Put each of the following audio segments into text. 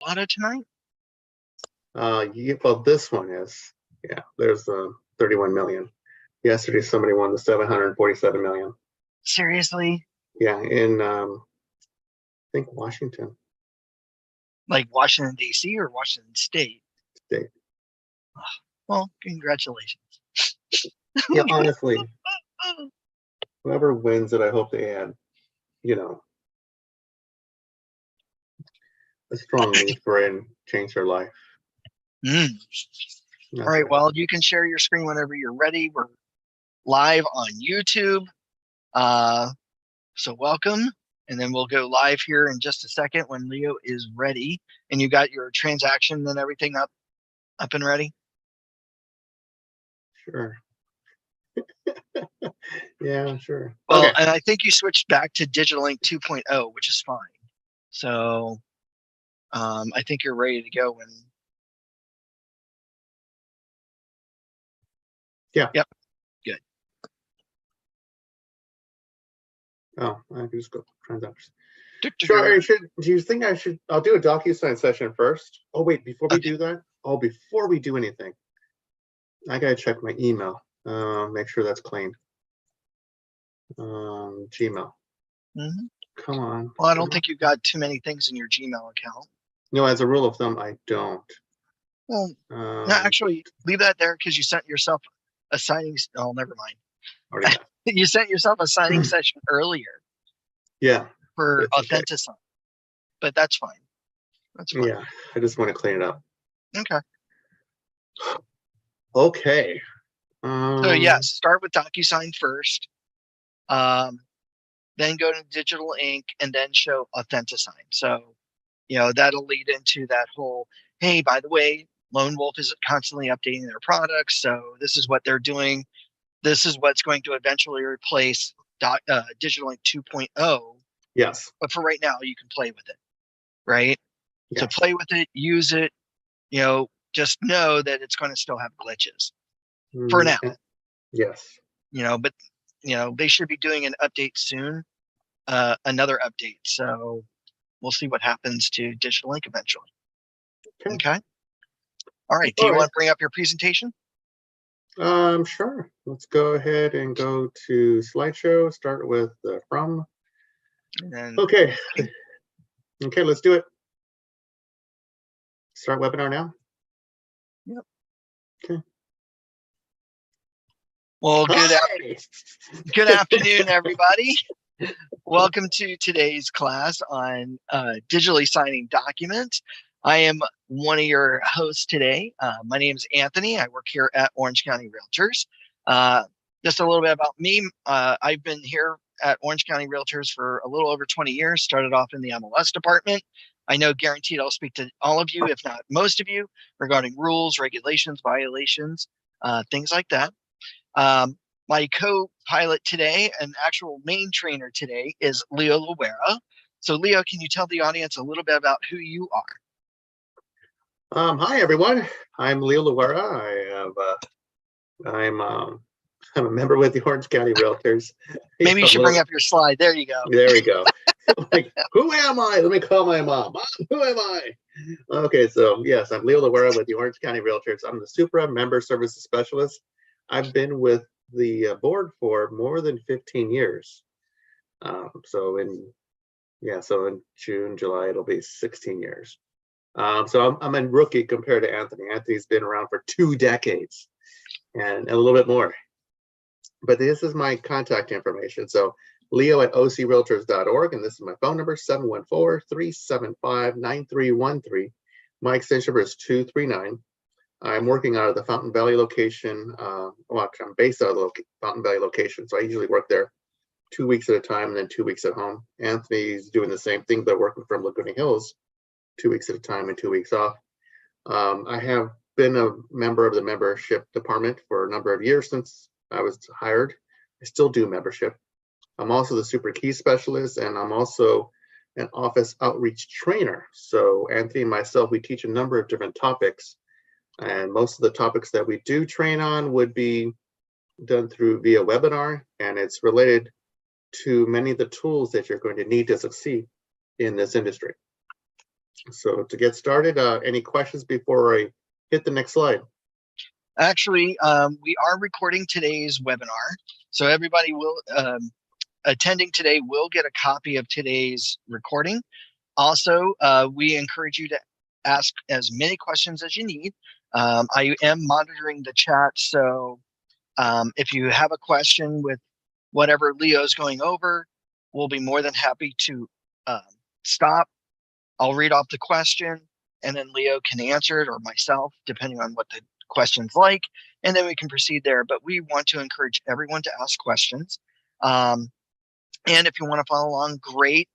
auto tonight? Yeah, well, this one is. Yeah, there's 31 million. Yesterday, somebody won the 747 million. Seriously? Yeah, in I think Washington Like Washington, D.C. or Washington State? State. Well, congratulations. Yeah, honestly, whoever wins it, I hope they had, a strong need for it and change their life. Mm. That's All right, it. well, you can share your screen whenever you're ready. We're live on YouTube. So welcome. And then we'll go live here in just a second when Leo is ready. And you got your transaction and everything up and ready? Sure. Yeah, sure. Well, Okay. and I think you switched back to Digital Ink 2.0, which is fine. So I think you're ready to go when. Yeah. Yep. Good. Oh, I can just go transactions. Sure. Do you think I should? I'll do a DocuSign session first. Oh wait, before we do that. Oh, before we do anything, I gotta check my email. Make sure that's clean. Gmail. Mm-hmm. Come on. Well, I don't think you've got too many things in your Gmail account. No, as a rule of thumb, I don't. Well, no, actually, leave that there because you sent yourself a signing. Oh, never mind. You sent yourself a signing session earlier. Yeah. For Authenticon, but that's fine. That's fine. Yeah, I just want to clean it up. Okay. Okay. So yes, start with DocuSign first. Then go to Digital Ink and then show Authenticon. So, that'll lead into that whole, hey, by the way, Lone Wolf is constantly updating their products. So this is what they're doing. This is what's going to eventually replace Digital Ink 2.0. Yes. But for right now, you can play with it, right? Yes. So play with it, use it, just know that it's going to still have glitches for now. Yes. But, they should be doing an update soon, another update. So we'll see what happens to Digital Ink eventually. Okay. All right. Do you want to bring up your presentation? Sure. Let's go ahead and go to slideshow. Start with from. Okay. Okay, let's do it. Start webinar now. Yep. Okay. Well, good afternoon, everybody. Welcome to today's class on digitally signing documents. I am one of your hosts today. My name is Anthony. I work here at Orange County Realtors. Just a little bit about me. I've been here at Orange County Realtors for a little over 20 years, started off in the MLS department. I know guaranteed I'll speak to all of you, if not most of you, regarding rules, regulations, violations, things like that. My co-pilot today and actual main trainer today is Leo Loera. So Leo, can you tell the audience a little bit about who you are? Hi, everyone. I'm Leo Loera. I'm a member with the Orange County Realtors. Maybe you should bring up your slide. There you go. There we go. Like, who am I? Let me call my mom. Mom, who am I? Okay, so yes, I'm Leo Loera with the Orange County Realtors. I'm the Supra Member Services Specialist. I've been with the board for more than 15 years. So in June, July, it'll be 16 years. So I'm a rookie compared to Anthony. Anthony's been around for 2 decades and a little bit more. But this is my contact information. So leo@ocrealtors.org, and this is my phone number, 714-375-9313. My extension number is 239. I'm working out of the Fountain Valley location. I'm based out of the Fountain Valley location, so I usually work there 2 weeks at a time and then 2 weeks at home. Anthony's doing the same thing, but working from Laguna Hills 2 weeks at a time and 2 weeks off. I have been a member of the membership department for a number of years since I was hired. I still do membership. I'm also the super key specialist, and I'm also an office outreach trainer. So Anthony and myself, we teach a number of different topics, and most of the topics that we do train on would be done via webinar, and it's related to many of the tools that you're going to need to succeed in this industry. So to get started, any questions before I hit the next slide? Actually, we are recording today's webinar, so everybody will attending today will get a copy of today's recording. Also, we encourage you to ask as many questions as you need. I am monitoring the chat, so if you have a question with whatever Leo's going over, we'll be more than happy to stop. I'll read off the question, and then Leo can answer it, or myself, depending on what the question's like, and then we can proceed there. But we want to encourage everyone to ask questions. And if you want to follow along, great.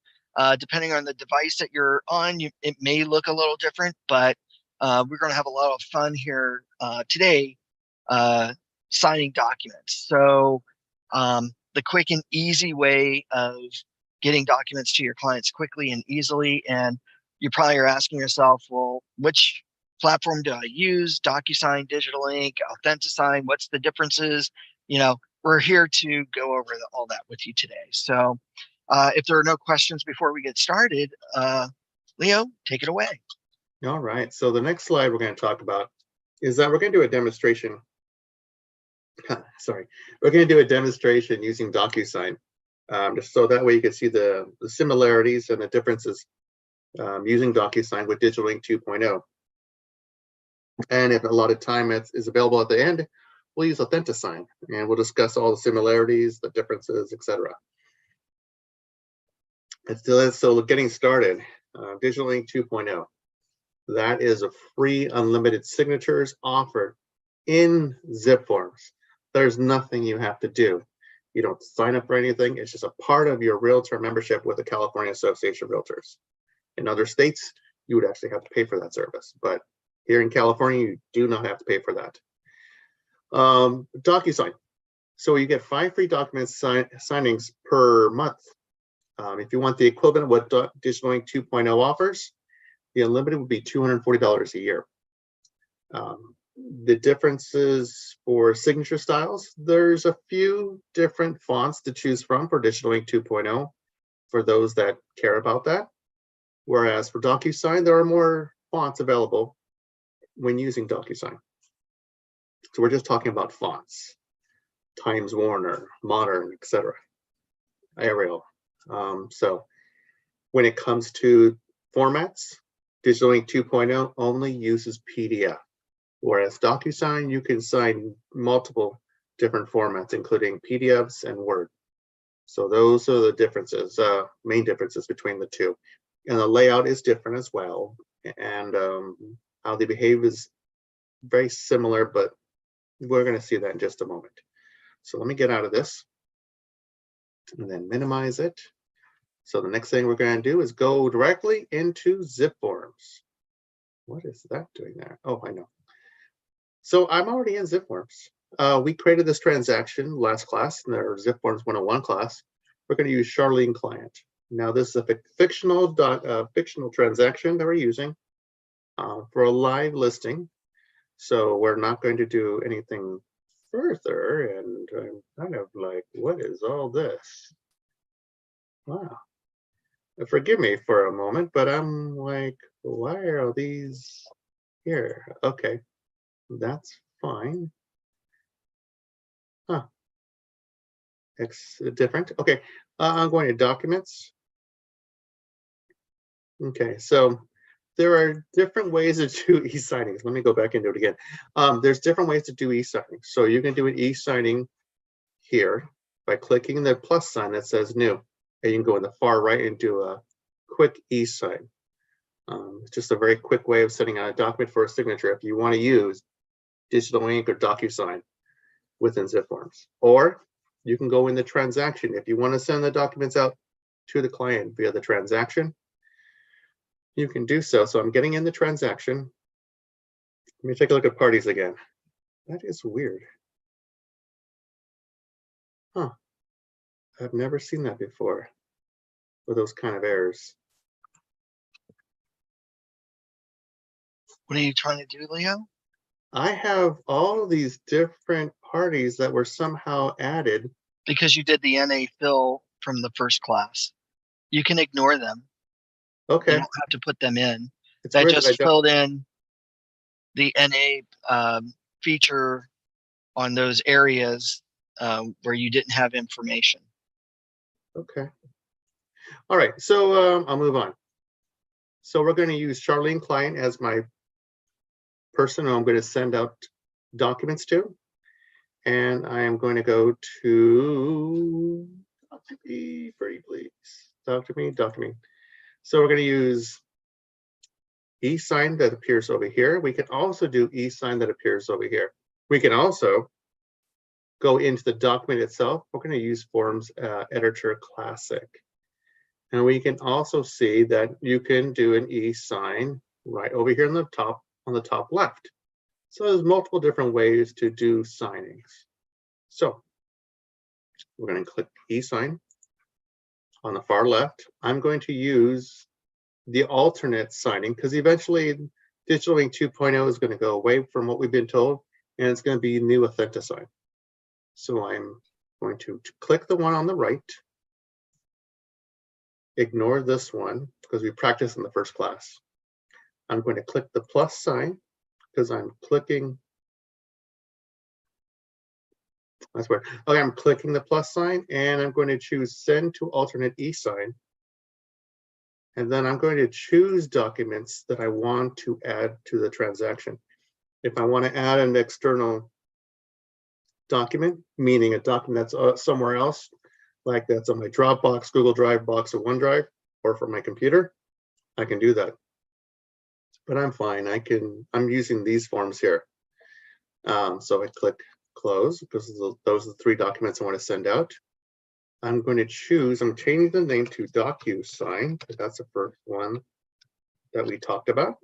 Depending on the device that you're on, it may look a little different, but we're going to have a lot of fun here today signing documents. So the quick and easy way of getting documents to your clients quickly and easily, and you probably are asking yourself, well, which platform do I use? DocuSign, Digital Ink, AuthentiSign, what's the differences? You know, we're here to go over all that with you today. So if there are no questions before we get started, Leo, take it away. All right, so the next slide we're going to talk about is that we're going to do a demonstration. Sorry, we're going to do a demonstration using DocuSign, just so that way you can see the similarities and the differences using DocuSign with Digital Ink 2.0. And if a lot of time is available at the end, we'll use AuthentiSign, and we'll discuss all the similarities, the differences, etc. So getting started, Digital Ink 2.0. That is a free unlimited signatures offered in zipForms. There's nothing you have to do. You don't sign up for anything. It's just a part of your Realtor membership with the California Association of Realtors. In other states, you would actually have to pay for that service. But here in California, you do not have to pay for that. DocuSign. So you get 5 free document signings per month. If you want the equivalent of what Digital Ink 2.0 offers, the unlimited would be $240 a year. The differences for signature styles, there's a few different fonts to choose from for Digital Ink 2.0 for those that care about that. Whereas for DocuSign, there are more fonts available when using DocuSign. So we're just talking about fonts, Times Warner, Modern, etc., Arial. So when it comes to formats, Digital Ink 2.0 only uses PDF, whereas DocuSign, you can sign multiple different formats, including PDFs and Word. So those are the differences, main differences between the two. And the layout is different as well. And how they behave is very similar, but we're going to see that in just a moment. So let me get out of this and then minimize it. So the next thing we're going to do is go directly into zipForms. What is that doing there? Oh, I know. So I'm already in zipForms. We created this transaction last class in our zipForms 101 class. We're going to use Charlene Client. Now this is a fictional transaction that we're using for a live listing. So we're not going to do anything further. And I'm kind of like, what is all this? Wow. Forgive me for a moment, but I'm like, why are these here? Okay, that's fine. Huh. It's different. Okay, I'm going to documents. Okay, so there are different ways to do e-signings. Let me go back into it again. There's different ways to do e-signings. So you can do an e-signing here by clicking the plus sign that says new. And you can go in the far right and do a quick e-sign. It's just a very quick way of sending out a document for a signature if you want to use Digital Ink or DocuSign within zipForms. Or you can go in the transaction. If you want to send the documents out to the client via the transaction, you can do so. So I'm getting in the transaction. Let me take a look at parties again. That is weird. Huh. I've never seen that before with those kind of errors. What are you trying to do, Leo? I have all of these different parties that were somehow added. Because you did the NA fill from the first class. You can ignore them. Okay. You don't have to put them in. It's That weird that I just don't. filled in the NA feature on those areas where you didn't have information. Okay. All right. So I'll move on. So we're going to use Charlene Client as my person who I'm going to send out documents to. And I am going to go to, talk to me, pretty please. Talk to me, talk to me. So we're going to use e-sign that appears over here. We can also do e-sign that appears over here. We can also go into the document itself. We're going to use Forms Editor Classic. And we can also see that you can do an e-sign right over here on the top left. So there's multiple different ways to do signings. So we're going to click e-sign on the far left. I'm going to use the alternate signing because eventually Digital Ink 2.0 is going to go away from what we've been told, and it's going to be new AuthentiSign. So I'm going to click the one on the right, ignore this one because we practiced in the first class. I'm going to click the plus sign because I'm clicking. That's where, okay, I'm clicking the plus sign and I'm going to choose send to alternate e-sign. And then I'm going to choose documents that I want to add to the transaction. If I want to add an external document, meaning a document that's somewhere else, like that's on my Dropbox, Google Drive box, or OneDrive, or from my computer, I can do that. But I'm fine. I'm using these forms here. So I click close because those are the 3 documents I want to send out. I'm going to choose, I'm changing the name to DocuSign, because that's the first one that we talked about.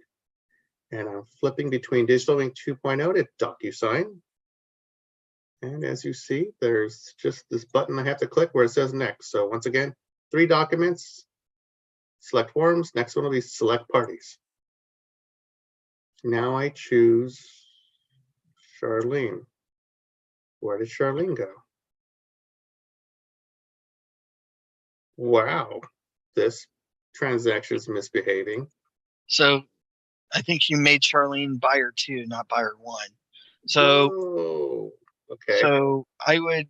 And I'm flipping between Digital Ink 2.0 to DocuSign. And as you see, there's just this button I have to click where it says next. So once again, 3 documents, select forms. Next one will be select parties. Now I choose Charlene. Where did Charlene go? Wow, this transaction is misbehaving. So I think you made Charlene buyer 2, not buyer 1. So, whoa, okay. So I would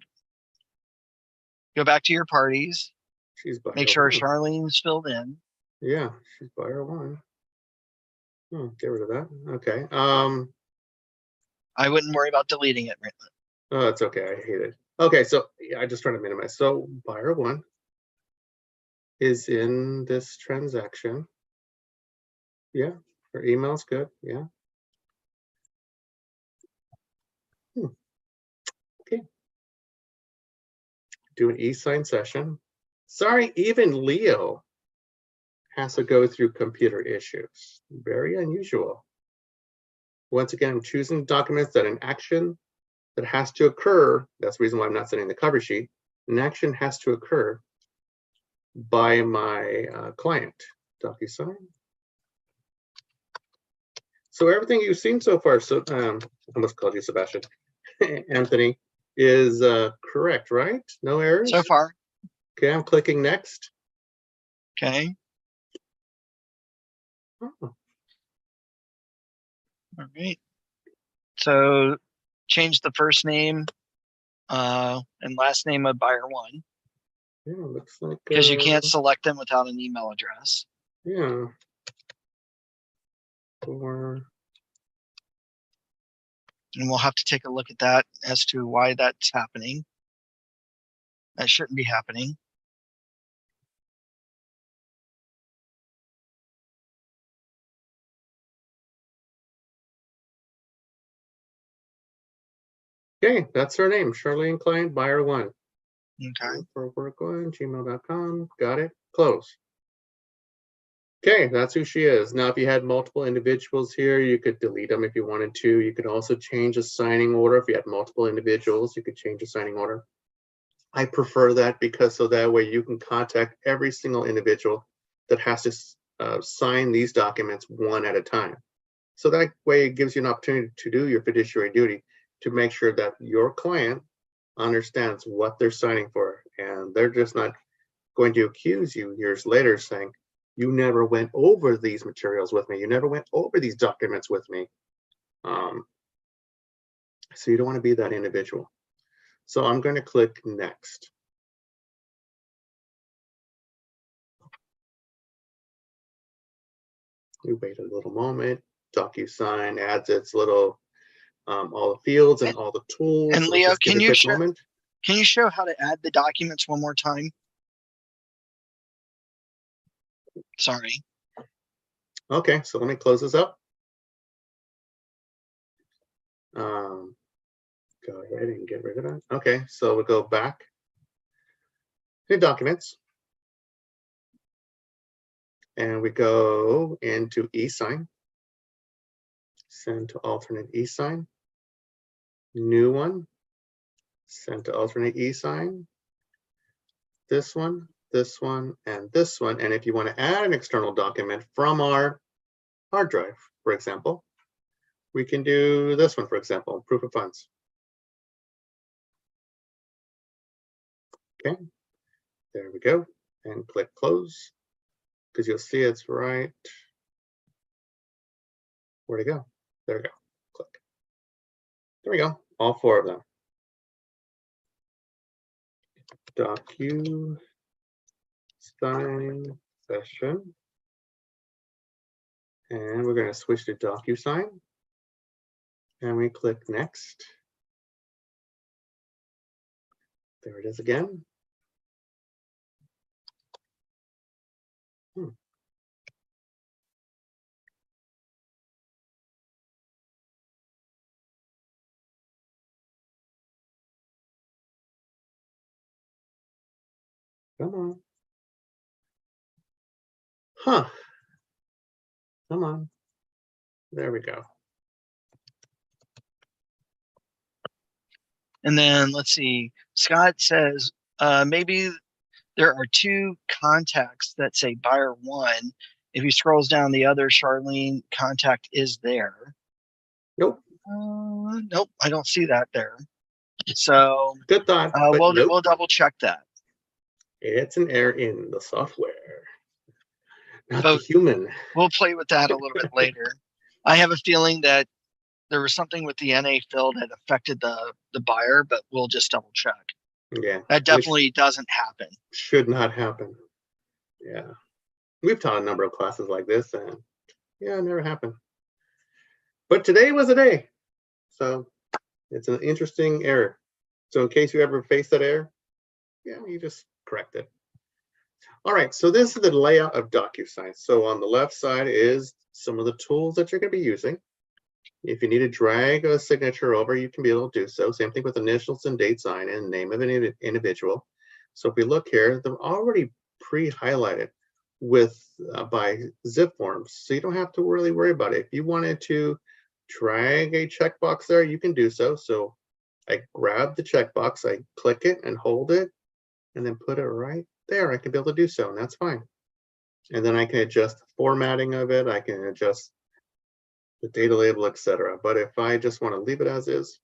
go back to your parties, She's buyer make sure 1. Charlene's filled in. Yeah, she's buyer 1. Get rid of that. Okay. I wouldn't worry about deleting it. Oh, it's okay. I hate it. Okay, so yeah, I just trying to minimize. So buyer 1 is in this transaction. Yeah, her email's good. Yeah. Okay. Do an e-sign session. Sorry, even Leo has to go through computer issues. Very unusual. Once again, I'm choosing documents that an action that has to occur. That's the reason why I'm not sending the cover sheet. An action has to occur by my client. DocuSign. So everything you've seen so far, so I almost called you Sebastian, Anthony, is correct, right? No errors? So far. Okay, I'm clicking next. Okay. Oh. All right. So change the first name and last name of buyer 1. Yeah, looks like because you can't select them without an email address. Yeah. Or And we'll have to take a look at that as to why that's happening. That shouldn't be happening. okay, that's her name, Charlene Client, buyer 1. Okay. For work on gmail.com. Got it. Close. Okay, that's who she is. Now, if you had multiple individuals here, you could delete them if you wanted to. You could also change the signing order. If you had multiple individuals, you could change the signing order. I prefer that because so that way you can contact every single individual that has to sign these documents one at a time. So that way it gives you an opportunity to do your fiduciary duty to make sure that your client understands what they're signing for. And they're just not going to accuse you years later saying, You never went over these materials with me. You never went over these documents with me. So you don't want to be that individual. So I'm going to click next. We wait a little moment. DocuSign adds its little all the fields and all the tools. And So Leo, just give can it a you quick moment. show how to add the documents one more time? Sorry. Okay, so let me close this up. Go ahead and get rid of it. Okay, so we'll go back to documents. And we go into e-sign. Send to alternate e-sign. New one. Send to alternate e-sign. This one, and this one. And if you want to add an external document from our hard drive, for example, we can do this one, for example, proof of funds. Okay, there we go. And click close, because you'll see it's right. Where'd it go? There we go. Click. There we go. All four of them. DocuSign session. And we're going to switch to DocuSign. And we click next. There it is again. Come on. Huh. Come on. There we go. And then let's see. Scott says maybe there are two contacts that say buyer one. If he scrolls down the other Charlene contact is there. Nope. Nope, I don't see that there. So good thought. We'll double check that. It's an error in the software, not But the human. We'll play with that a little bit later. I have a feeling that there was something with the NA field that affected the buyer, but we'll just double check. Yeah. That definitely doesn't happen. Should not happen. Yeah. We've taught a number of classes like this, and yeah, it never happened. But today was a day. So it's an interesting error. So in case you ever face that error, yeah, you just correct it. All right, so this is the layout of DocuSign. So on the left side is some of the tools that you're going to be using. If you need to drag a signature over, you can be able to do so. Same thing with initials and date sign and name of an individual. So if we look here, they're already pre-highlighted with by zipForms, so you don't have to really worry about it. If you wanted to drag a checkbox there, you can do so. So I grab the checkbox, I click it and hold it, and then put it right there. I can be able to do so, and that's fine. And then I can adjust the formatting of it. I can adjust the data label, etc. But if I just want to leave it as is,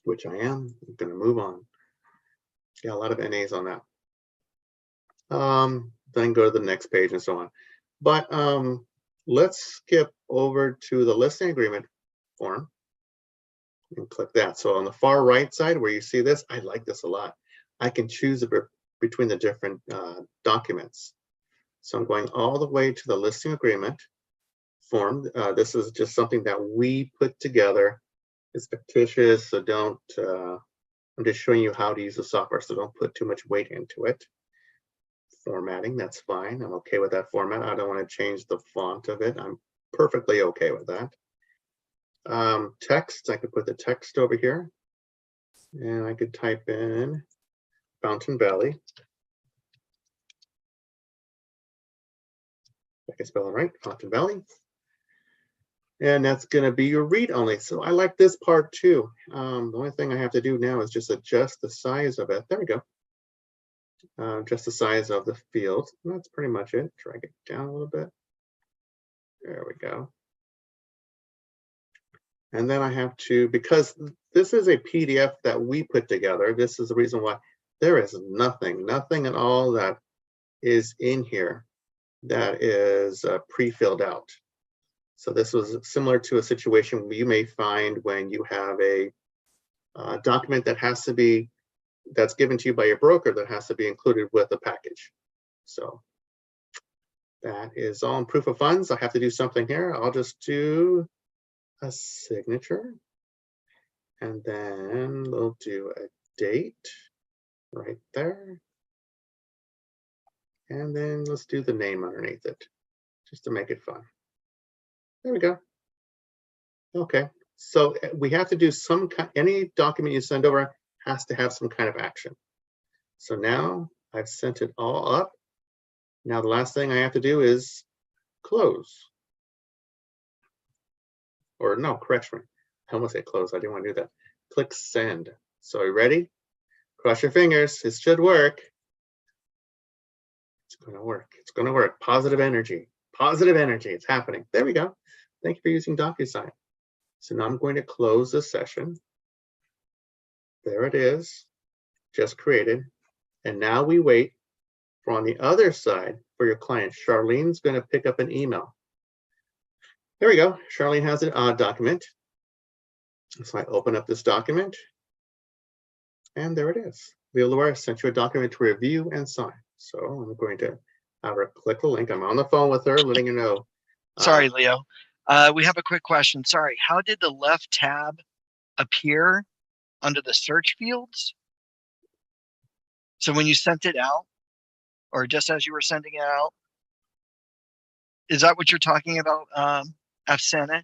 which I am, I'm going to move on. Yeah, a lot of NAs on that. Then go to the next page and so on. But let's skip over to the listing agreement form and click that. So on the far right side where you see this, I like this a lot. I can choose between the different documents. So I'm going all the way to the listing agreement form. This is just something that we put together. It's fictitious, so don't, I'm just showing you how to use the software, so don't put too much weight into it. Formatting, that's fine. I'm okay with that format. I don't want to change the font of it. I'm perfectly okay with that. Text, I could put the text over here, and I could type in Fountain Valley. I can spell it right, Fountain Valley. And that's going to be your read only. So I like this part too. The only thing I have to do now is just adjust the size of it. There we go. Just the size of the field. And that's pretty much it. Drag it down a little bit. There we go. And then I have to, because this is a PDF that we put together, this is the reason why there is nothing at all that is in here that is pre-filled out. So this was similar to a situation you may find when you have a document that has to be, that's given to you by your broker that has to be included with a package. So that is all in proof of funds. I have to do something here. I'll just do a signature, and then we'll do a date right there. And then let's do the name underneath it, just to make it fun. There we go. Okay, so we have to do some kind, any document you send over has to have some kind of action. So now I've sent it all up. Now the last thing I have to do is close. Or no, correction. I almost said close. I didn't want to do that. Click send. So are you ready? Cross your fingers. It should work. It's going to work. It's going to work. Positive energy. Positive energy. It's happening. There we go. Thank you for using DocuSign. So now I'm going to close the session. There it is. Just created. And now we wait for, on the other side, for your client. Charlene's going to pick up an email. There we go. Charlene has a document. So I open up this document. And there it is. Leora sent you a document to review and sign. So I'm going to have her click the link. I'm on the phone with her, letting her know. Sorry, Leo. We have a quick question. Sorry, how did the left tab appear under the search fields? So when you sent it out, or just as you were sending it out, is that what you're talking about, Afsana?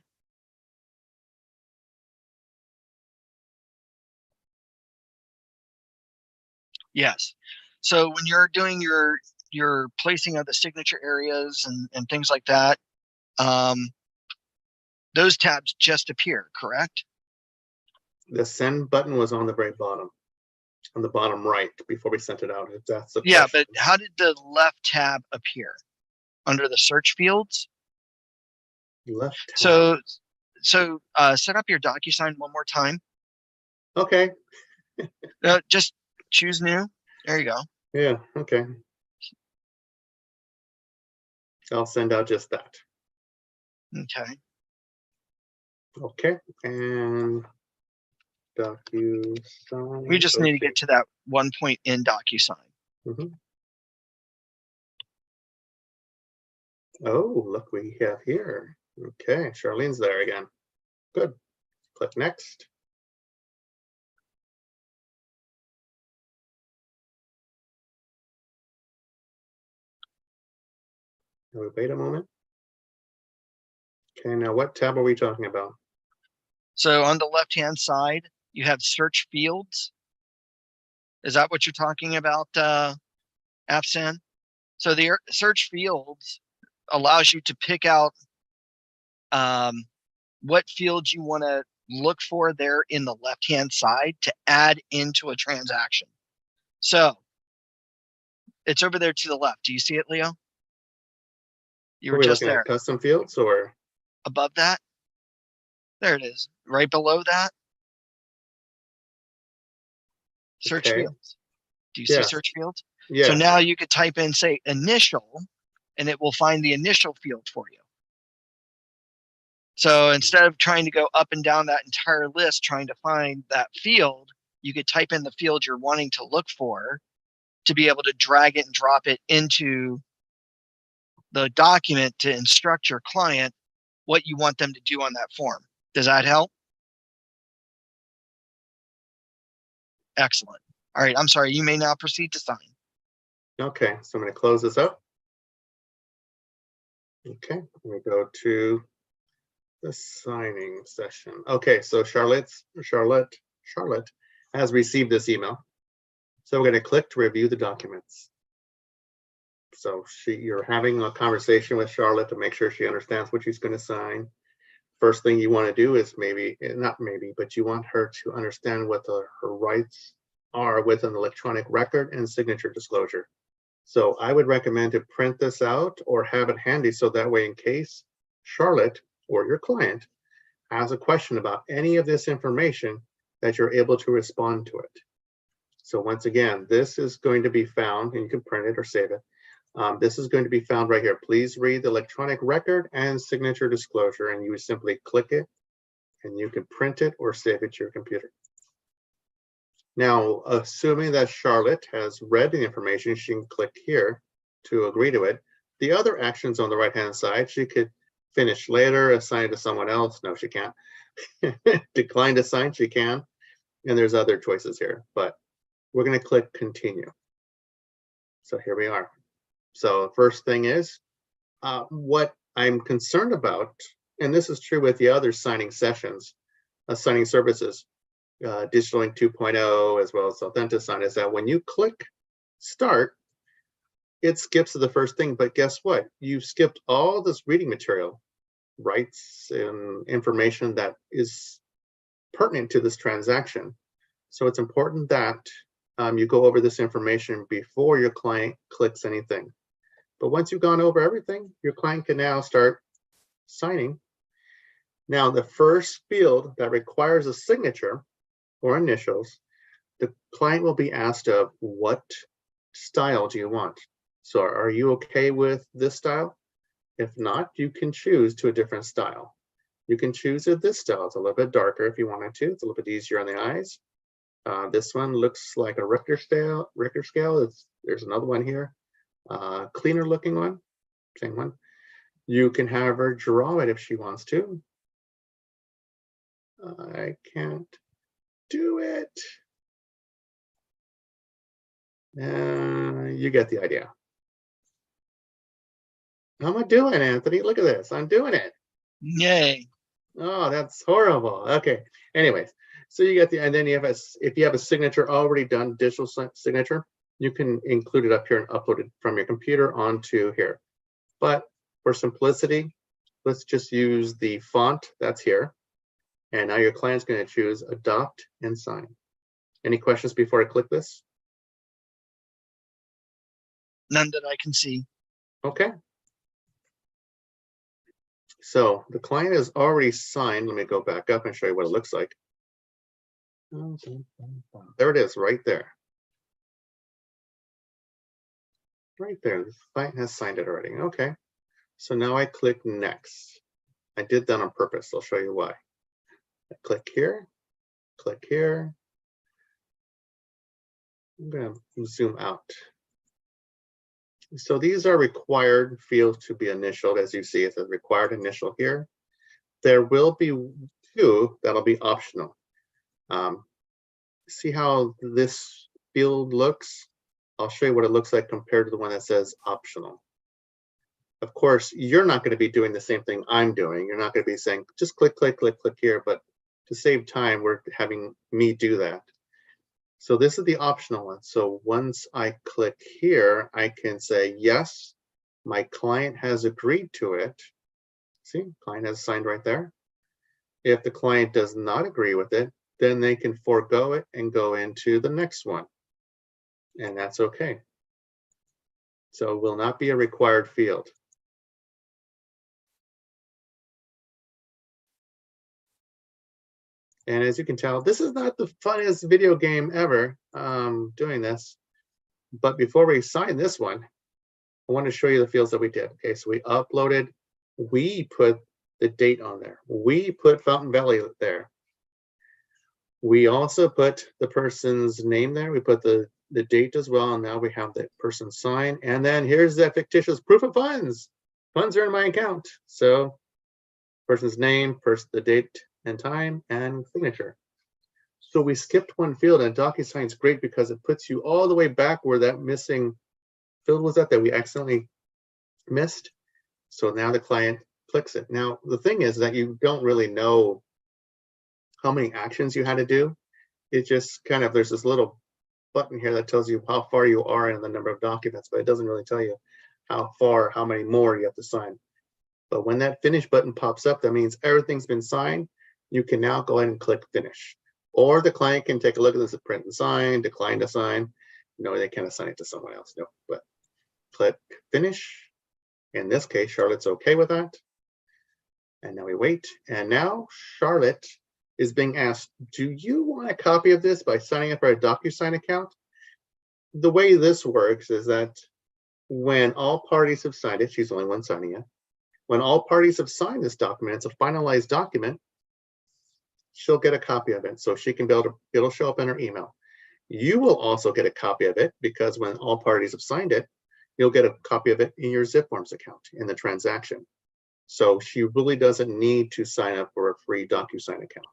Yes. So when you're doing your placing of the signature areas and things like that, those tabs just appear, correct? The send button was on the very bottom, on the bottom right, before we sent it out. If that's the Yeah, question. but how did the left tab appear under the search fields? Left tab. So set up your DocuSign one more time. Okay. Just choose new. There you go. Yeah, okay. I'll send out just that. Okay. Okay, and DocuSign. We just need to get to that one point in DocuSign. Oh, look, we have here. Okay, Charlene's there again. Good. Click next. Wait a moment. Okay, now what tab are we talking about? So on the left-hand side, you have search fields. Is that what you're talking about, Afsan? So the search fields allows you to pick out what fields you want to look for there in the left-hand side to add into a transaction. So it's over there to the left. Do you see it, Leo? You were just there. At custom fields or above that? There it is. Right below that. Search fields. Do you see search fields? Yeah. So now you could type in, say, initial, and it will find the initial field for you. So instead of trying to go up and down that entire list trying to find that field, you could type in the field you're wanting to look for to be able to drag it and drop it into the document to instruct your client what you want them to do on that form. Does that help? Excellent. All right, I'm sorry, you may now proceed to sign. Okay, so I'm going to close this up. Okay, we go to the signing session. Okay, so Charlotte has received this email. So we're going to click to review the documents. So you're having a conversation with Charlotte to make sure she understands what she's going to sign. First thing you want to do is but you want her to understand what her rights are with an electronic record and signature disclosure. So I would recommend to print this out or have it handy so that way in case Charlotte or your client has a question about any of this information that you're able to respond to it. So once again, this is going to be found, and you can print it or save it, This is going to be found right here. Please read the electronic record and signature disclosure, and you would simply click it, and you can print it or save it to your computer. Now, assuming that Charlotte has read the information, she can click here to agree to it. The other actions on the right-hand side, she could finish later, assign it to someone else. No, she can't. Decline to sign, she can. And there's other choices here, but we're going to click continue. So here we are. So first thing is what I'm concerned about, and this is true with the other signing sessions, signing services, Digital Ink 2.0 as well as AuthentiSign, is that when you click start, it skips to the first thing, but guess what? You've skipped all this reading material, rights and information that is pertinent to this transaction. So it's important that you go over this information before your client clicks anything. But once you've gone over everything, your client can now start signing. Now, the first field that requires a signature or initials, the client will be asked of what style do you want? So are you okay with this style? If not, you can choose to a different style. You can choose this style. It's a little bit darker if you wanted to. It's a little bit easier on the eyes. This one looks like a Richter scale. There's another one here. Cleaner looking one, same one. You can have her draw it if she wants to. I can't do it. You get the idea. How am I doing, Anthony? Look at this. I'm doing it. Yay. Oh, that's horrible. Okay. Anyways, so you get the, and then you have if you have a signature already done, digital signature, you can include it up here and upload it from your computer onto here. But for simplicity, let's just use the font that's here. And now your client's going to choose adopt and sign. Any questions before I click this? None that I can see. Okay. So the client has already signed. Let me go back up and show you what it looks like. There it is, right there. Right there, the client has signed it already. Okay. So now I click next. I did that on purpose. I'll show you why. I click here, click here. I'm going to zoom out. So these are required fields to be initialed. As you see, it's a required initial here. There will be two that'll be optional. See how this field looks? I'll show you what it looks like compared to the one that says optional. Of course, you're not going to be doing the same thing I'm doing. You're not going to be saying, just click, click, click, click here. But to save time, we're having me do that. So this is the optional one. So once I click here, I can say, yes, my client has agreed to it. See, client has signed right there. If the client does not agree with it, then they can forego it and go into the next one. And that's okay. So it will not be a required field. And as you can tell, this is not the funniest video game ever doing this. But before we sign this one, I want to show you the fields that we did. Okay, so we uploaded, we put the date on there. We put Fountain Valley there. We also put the person's name there. We put the date as well. And now we have the person sign. And then here's that fictitious proof of funds. Funds are in my account. So person's name, the date and time, and signature. So we skipped one field, and DocuSign is great because it puts you all the way back where that missing field was that we accidentally missed. So now the client clicks it. Now, the thing is that you don't really know how many actions you had to do. It just kind of, there's this little button here that tells you how far you are in the number of documents, but it doesn't really tell you how far, how many more you have to sign. But when that finish button pops up, that means everything's been signed. You can now go ahead and click finish. Or the client can take a look at this, print and sign, decline to sign. No, they can't assign it to someone else. No, but click finish. In this case, Charlotte's okay with that. And now we wait. And now Charlotte is being asked, do you want a copy of this by signing up for a DocuSign account? The way this works is that when all parties have signed it, she's the only one signing it. When all parties have signed this document, it's a finalized document, she'll get a copy of it. So she can be able to, it'll show up in her email. You will also get a copy of it because when all parties have signed it, you'll get a copy of it in your zipForms account in the transaction. So she really doesn't need to sign up for a free DocuSign account.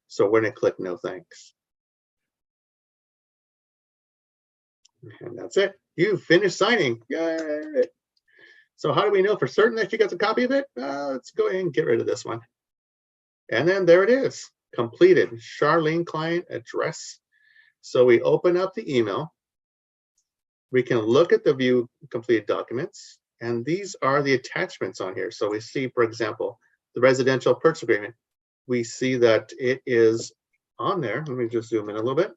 So we're going to click no thanks. And that's it. You finished signing. Yay! So how do we know for certain that she gets a copy of it? Let's go ahead and get rid of this one. And then there it is, completed. Charlene client address. So we open up the email. We can look at the view completed documents. And these are the attachments on here. So we see, for example, the residential purchase agreement. We see that it is on there. Let me just zoom in a little bit.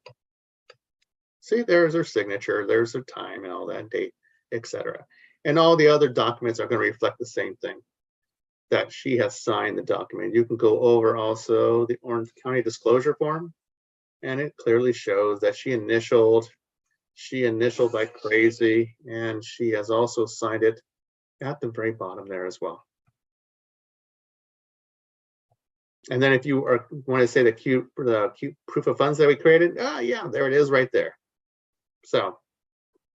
See, there's her signature, there's her time and all that, date, etc. And all the other documents are going to reflect the same thing, that she has signed the document. You can go over also the Orange County disclosure form, and it clearly shows that she initialed like crazy, and she has also signed it at the very bottom there as well. And then if you want to say the cute proof of funds that we created, yeah, there it is right there. So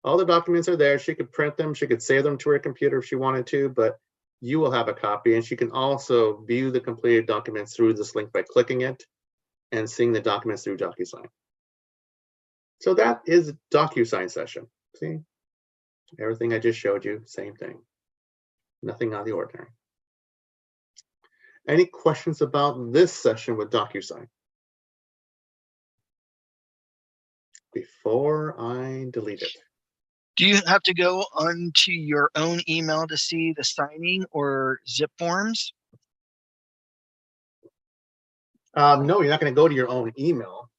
all the documents are there. She could print them. She could save them to her computer if she wanted to, but you will have a copy. And she can also view the completed documents through this link by clicking it and seeing the documents through DocuSign. So that is a DocuSign session. See, everything I just showed you, same thing. Nothing out of the ordinary. Any questions about this session with DocuSign? Before I delete it. Do you have to go onto your own email to see the signing or zipForms? No, you're not going to go to your own email.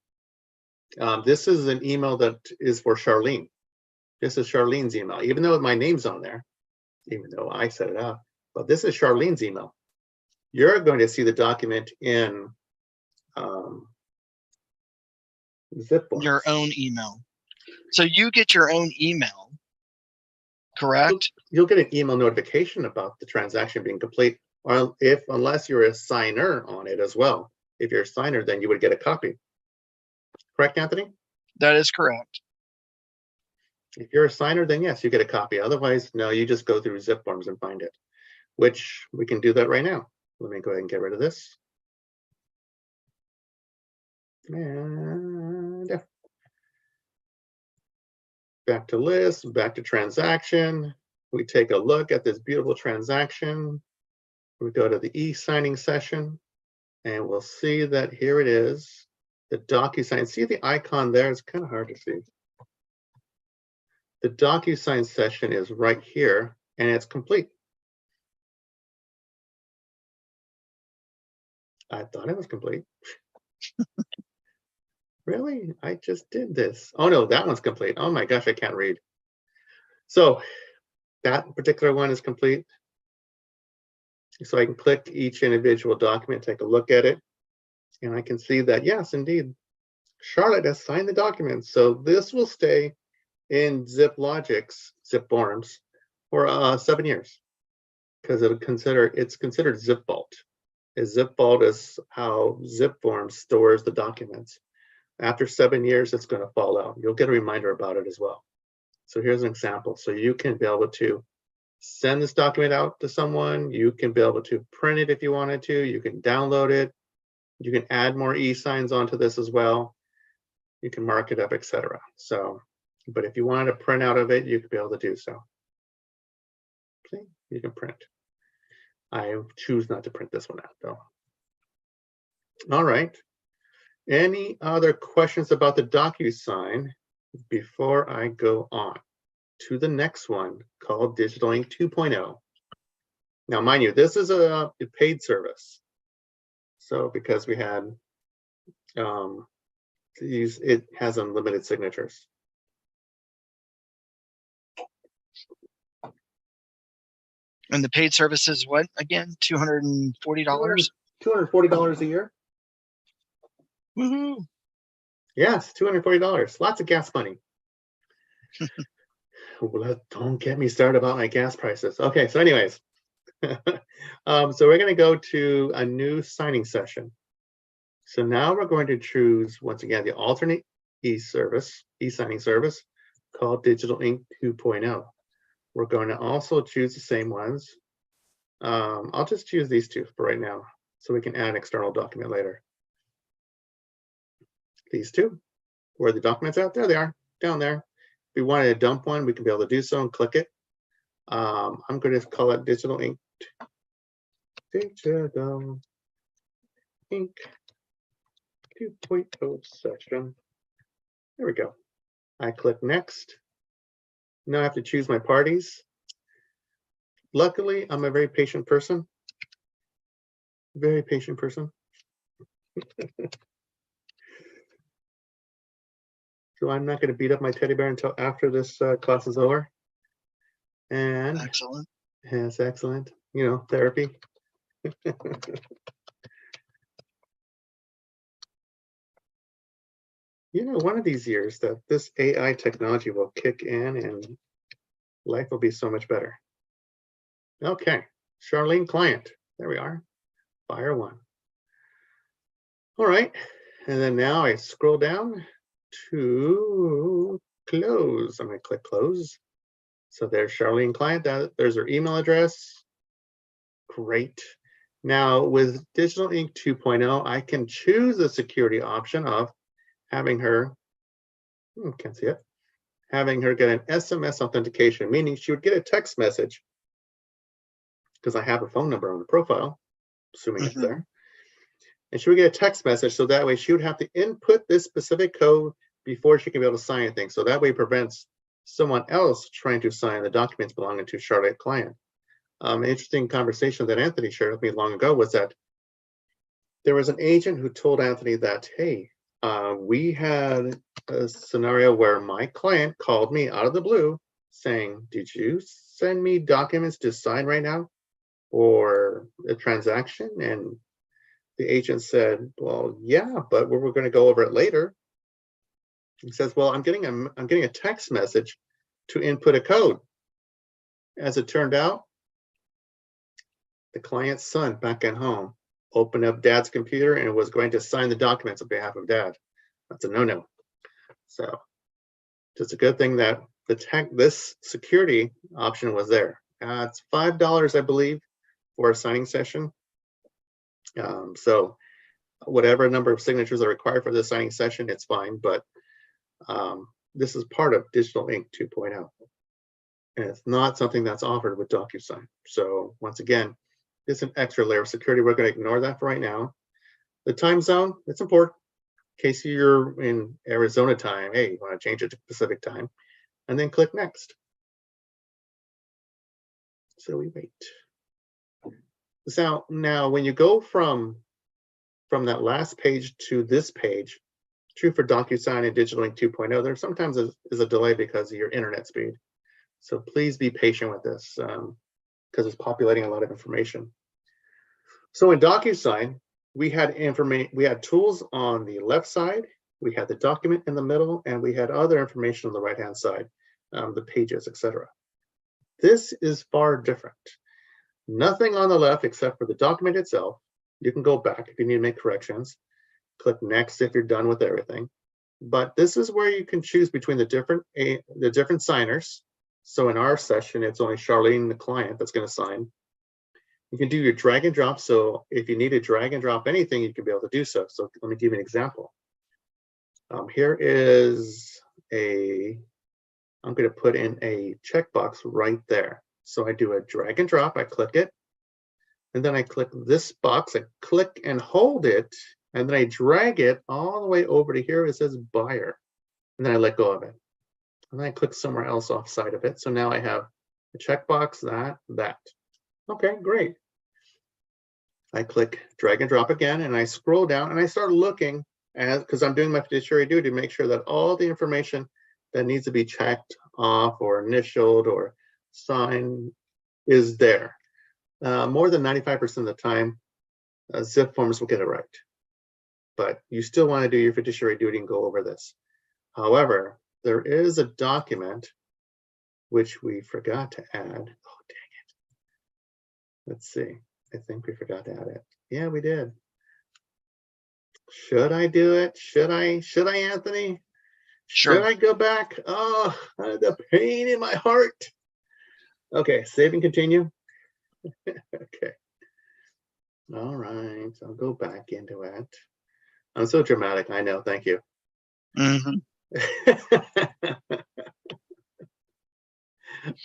This is an email that is for Charlene. This is Charlene's email, even though my name's on there, even though I set it up. But this is Charlene's email. You're going to see the document in zipForms. Your own email. So you get your own email, correct? You'll get an email notification about the transaction being complete, or unless you're a signer on it as well. If you're a signer, then you would get a copy. Correct, Anthony? That is correct. If you're a signer, then yes, you get a copy. Otherwise, no, you just go through zipForms and find it, which we can do that right now. Let me go ahead and get rid of this. And back to list, back to transaction. We take a look at this beautiful transaction. We go to the e-signing session, and we'll see that here it is, the DocuSign. See the icon there? It's kind of hard to see. The DocuSign session is right here, and it's complete. I thought it was complete. Really? I just did this. Oh no, that one's complete. Oh my gosh, I can't read. So that particular one is complete. So I can click each individual document, take a look at it, and I can see that, yes, indeed, Charlotte has signed the document. So this will stay in ZipLogic's zipForms for 7 years, because it's considered zip vault. A zip vault is how zipForms stores the documents. After 7 years, it's going to fall out. You'll get a reminder about it as well. So here's an example. So you can be able to send this document out to someone. You can be able to print it if you wanted to. You can download it. You can add more e-signs onto this as well. You can mark it up, etc. So, but if you wanted to print out of it, you could be able to do so. See, you can print. I choose not to print this one out though. All right. Any other questions about the DocuSign before I go on to the next one called Digital Ink 2.0? Now, mind you, this is a paid service. So because we had it has unlimited signatures. And the paid service is what again? $240? $240 a year. Woohoo! Yes, $240. Lots of gas money. don't get me started about my gas prices. Okay, so anyways, so we're going to go to a new signing session. So now we're going to choose, once again, the alternate e-signing service called Digital Ink 2.0. We're going to also choose the same ones. I'll just choose these two for right now, so we can add an external document later. These two, where the documents at? There they are, down there. If we wanted to dump one, we can be able to do so and click it. I'm going to call it Digital Ink 2.0 session. There we go. I click next. Now I have to choose my parties. Luckily, I'm a very patient person. Very patient person. So I'm not going to beat up my teddy bear until after this class is over. And Excellent. yes, excellent. You know, therapy. You know, one of these years that this AI technology will kick in and life will be so much better. Okay, Charlene client. There we are. Fire one. All right, and then now I scroll down to close. I'm going to click close. So there's Charlene client. There's her email address. Great. Now with Digital Ink 2.0, I can choose the security option of having her, can't see it, having her get an SMS authentication, meaning she would get a text message because I have her phone number on the profile, assuming it's there. And she would get a text message, so that way she would have to input this specific code before she can be able to sign anything. So that way it prevents someone else trying to sign the documents belonging to Charlotte client. An interesting conversation that Anthony shared with me long ago was that there was an agent who told Anthony that, hey, we had a scenario where my client called me out of the blue saying, did you send me documents to sign right now or a transaction? And the agent said, well, yeah, but we're going to go over it later. He says, well, I'm getting a text message to input a code. As it turned out, the client's son back at home opened up dad's computer and was going to sign the documents on behalf of dad. That's a no-no. So just a good thing that this security option was there. It's $5, I believe, for a signing session. So whatever number of signatures are required for the signing session, it's fine. But this is part of Digital Ink 2.0. And it's not something that's offered with DocuSign. So once again, it's an extra layer of security. We're going to ignore that for right now. The time zone, it's important. In case you're in Arizona time, hey, you want to change it to Pacific time, and then click next. So we wait. So now when you go from that last page to this page, true for DocuSign and Digital Ink 2.0, there sometimes is a delay because of your internet speed. So please be patient with this because it's populating a lot of information. So in DocuSign, we had tools on the left side, we had the document in the middle, and we had other information on the right-hand side, the pages, etc. This is far different. Nothing on the left except for the document itself. You can go back if you need to make corrections. Click next if you're done with everything. But this is where you can choose between the different signers. So in our session, it's only Charlene, the client, that's going to sign. You can do your drag and drop. So if you need to drag and drop anything, you can be able to do so. So let me give you an example. Here is I'm going to put in a checkbox right there. So I do a drag and drop, I click it, and then I click this box, I click and hold it, and then I drag it all the way over to here. It says buyer, and then I let go of it. And then I click somewhere else offside of it. So now I have a checkbox, that. Okay, great. I click drag and drop again, and I scroll down, and I start looking because I'm doing my fiduciary duty to make sure that all the information that needs to be checked off or initialed or signed is there. More than 95% of the time, zipForms will get it right. But you still want to do your fiduciary duty and go over this. However, there is a document which we forgot to add. Oh, dang it. Let's see. I think we forgot to add it. Yeah, we did. Should I do it? Should I, Anthony? Sure. Should I go back? Oh, the pain in my heart. Okay, save and continue. Okay. All right, I'll go back into it. I'm so dramatic, I know, thank you.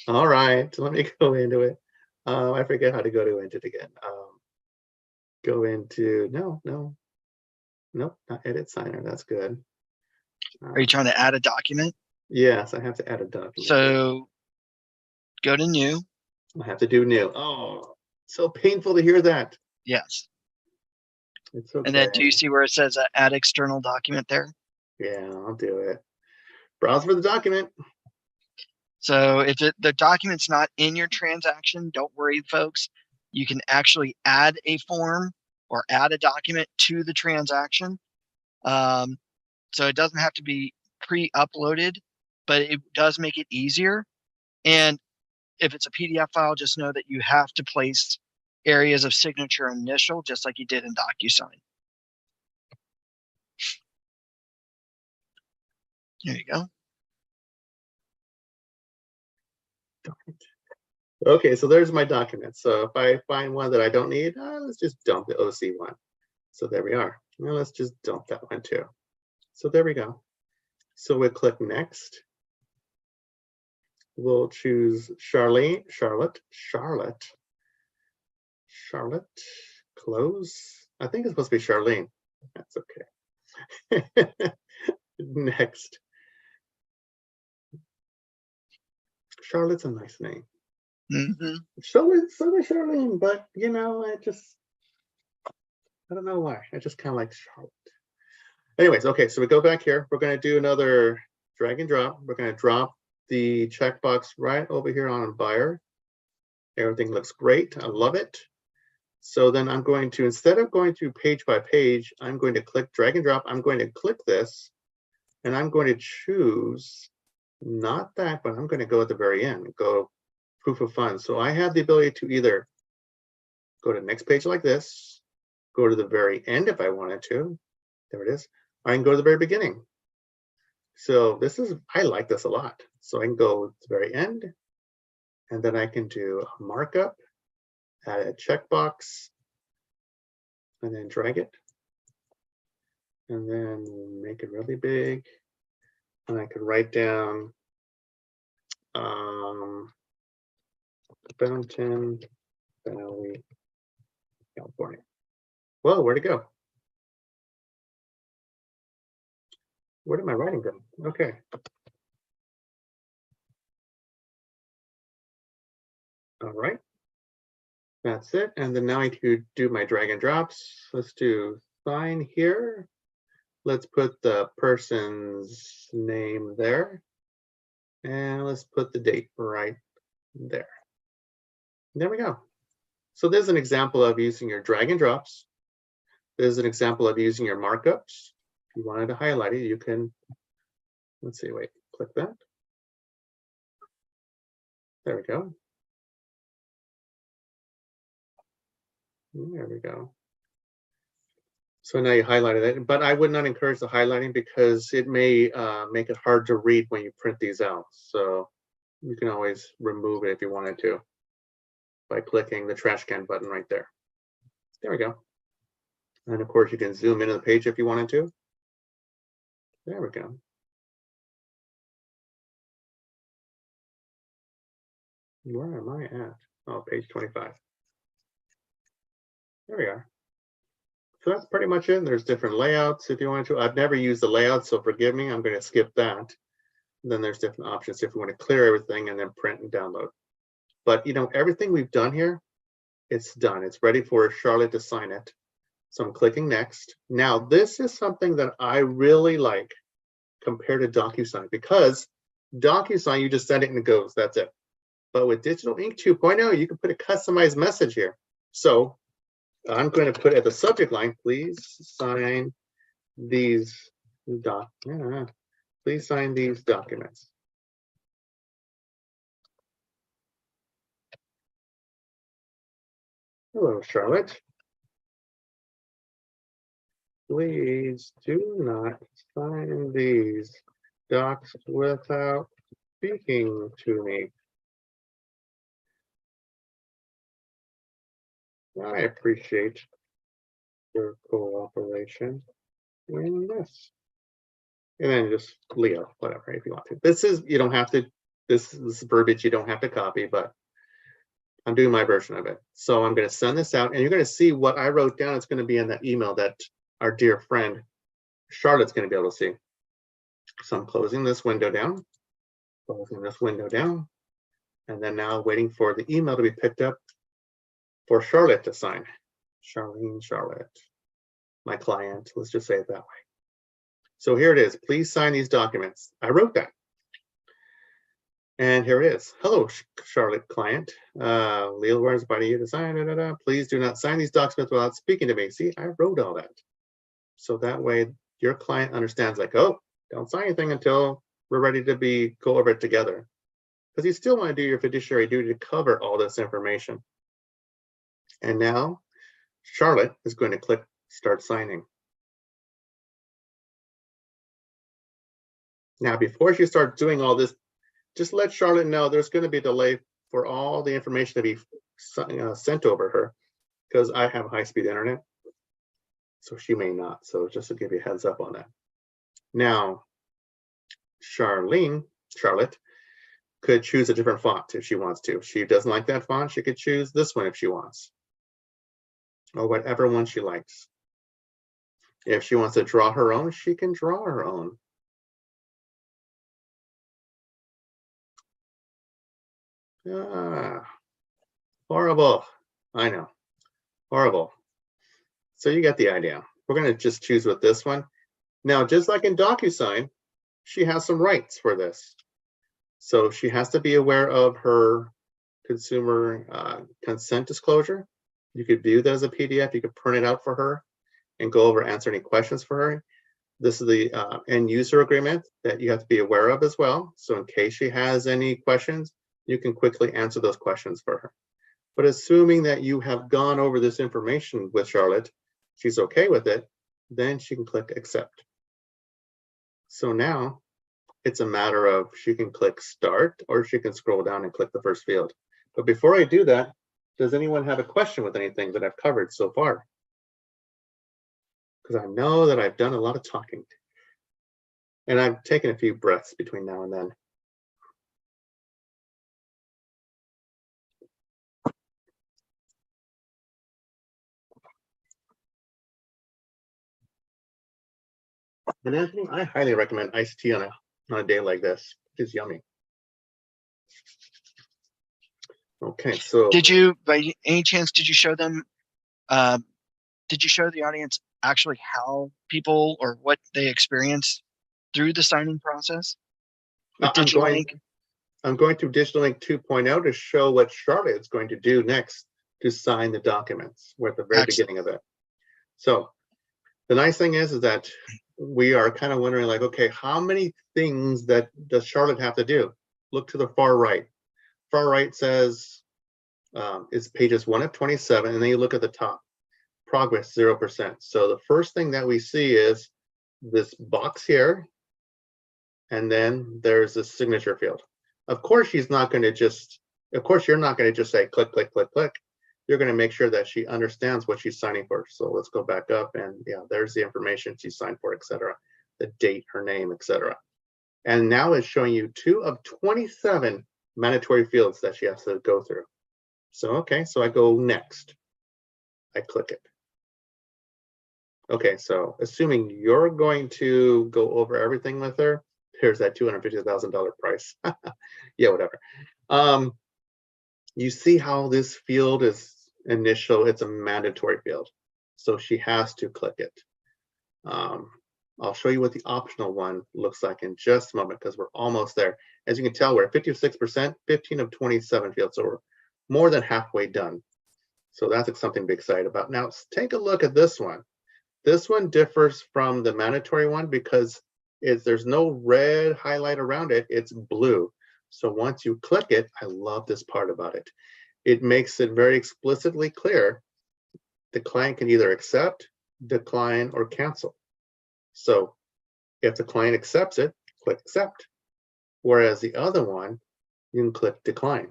All right, let me go into it. I forget how to go into it again. Go into, no, nope, not edit signer, that's good. Are you trying to add a document? Yes, I have to add a document. So go to new. I have to do new. Oh, so painful to hear that. Yes. It's okay. And then do you see where it says add external document there? Yeah, I'll do it. Browse for the document. So if the document's not in your transaction, don't worry, folks. You can actually add a form or add a document to the transaction. So it doesn't have to be pre-uploaded, but it does make it easier. And if it's a PDF file, just know that you have to place areas of signature and initial, just like you did in DocuSign. There you go. Okay, so there's my document. So if I find one that I don't need, let's just dump the OC one. So there we are. Now let's just dump that one too. So there we go. So we'll click next. We'll choose Charlotte, close. I think it's supposed to be Charlene. That's okay. Next. Charlotte's a nice name. So is Charlene, but you know, I don't know why. I just kind of like Charlotte. Anyways, okay, so we go back here. We're going to do another drag and drop. We're going to drop the checkbox right over here on buyer. Everything looks great. I love it. So then I'm going to, instead of going through page by page, I'm going to click drag and drop. I'm going to click this and I'm going to choose not that, but I'm going to go at the very end, go proof of funds. So I have the ability to either go to the next page like this, go to the very end if I wanted to. There it is. I can go to the very beginning. So this is, I like this a lot. So I can go to the very end and then I can do a markup, add a checkbox, and then drag it. And then make it really big. And I could write down Fountain Valley, California. Whoa, where'd it go? Where did my writing go? Okay. All right. That's it. And then now I could do my drag and drops. Let's do sign here. Let's put the person's name there. And let's put the date right there. There we go. So there's an example of using your drag and drops. There's an example of using your markups. If you wanted to highlight it, you can, let's see, wait, click that. There we go. There we go. So now you highlighted it, but I would not encourage the highlighting because it may make it hard to read when you print these out. So you can always remove it if you wanted to by clicking the trash can button right there. There we go. And of course you can zoom into the page if you wanted to. There we go. Where am I at? Oh, page 25. There we are. So that's pretty much it. There's different layouts if you want to. I've never used the layout, so forgive me. I'm going to skip that. And then there's different options if you want to clear everything and then print and download. But you know, everything we've done here, it's done. It's ready for Charlotte to sign it. So I'm clicking next. Now, this is something that I really like compared to DocuSign because DocuSign, you just send it and it goes. That's it. But with Digital Ink 2.0, you can put a customized message here. So I'm going to put at the subject line, please sign these documents. Hello, Charlotte. Please do not sign these docs without speaking to me. I appreciate your cooperation in this. And then just Leo, whatever, if you want to. This is, you don't have to, this is verbiage you don't have to copy, but I'm doing my version of it. So I'm going to send this out, and you're going to see what I wrote down. It's going to be in that email that our dear friend Charlotte's going to be able to see. So I'm closing this window down, and then now waiting for the email to be picked up for Charlotte to sign. Charlotte, my client, let's just say it that way. So here it is. Please sign these documents. I wrote that. And here it is. Hello, Charlotte client. Leo was inviting you to sign. Please do not sign these documents without speaking to me. See, I wrote all that. So that way your client understands, like, oh, don't sign anything until we're ready to go over it together. Because you still want to do your fiduciary duty to cover all this information. And now Charlotte is going to click start signing. Now, before she starts doing all this, just let Charlotte know there's going to be a delay for all the information to be sent over her, because I have high-speed internet, so she may not. So just to give you a heads up on that. Now, Charlotte could choose a different font if she wants to. If she doesn't like that font, she could choose this one if she wants, or whatever one she likes. If she wants to draw her own, she can draw her own. Horrible. I know. Horrible. So you get the idea. We're going to just choose with this one. Now, just like in DocuSign, she has some rights for this. So she has to be aware of her consumer consent disclosure. You could view that as a PDF. You could print it out for her and go over, answer any questions for her. This is the end user agreement that you have to be aware of as well. So in case she has any questions, you can quickly answer those questions for her. But assuming that you have gone over this information with Charlotte, she's okay with it, then she can click accept. So now it's a matter of she can click start, or she can scroll down and click the first field. But before I do that, does anyone have a question with anything that I've covered so far? Because I know that I've done a lot of talking. And I've taken a few breaths between now and then. And Anthony, I highly recommend iced tea on a day like this. It's yummy. Okay, so Did you, by any chance, did you show them, did you show the audience actually how people or what they experience through the signing process? I'm going to Digital Link 2.0 to show what Charlotte is going to do next to sign the documents. We're at the very beginning of it. So the nice thing is that we are kind of wondering, like, okay, how many things does Charlotte have to do? Look to the far right. Far right says it's pages 1 of 27, and then you look at the top. Progress 0%. So the first thing that we see is this box here, and then there's a signature field. Of course, you're not going to just say click, click, click, click. You're going to make sure that she understands what she's signing for. So let's go back up, and yeah, there's the information she signed for, etc. The date, her name, etc. And now it's showing you 2 of 27 mandatory fields that she has to go through. So, okay, so I go next. I click it. Okay, so assuming you're going to go over everything with her, here's that $250,000 price. Yeah, whatever. You see how this field is initial, it's a mandatory field. So she has to click it. I'll show you what the optional one looks like in just a moment, because we're almost there. As you can tell, we're at 56%, 15 of 27 fields. So we're more than halfway done. So that's something to be excited about. Now, let's take a look at this one. This one differs from the mandatory one because there's no red highlight around it, it's blue. So once you click it, I love this part about it. It makes it very explicitly clear the client can either accept, decline, or cancel. So if the client accepts it, click accept. Whereas the other one, you can click decline.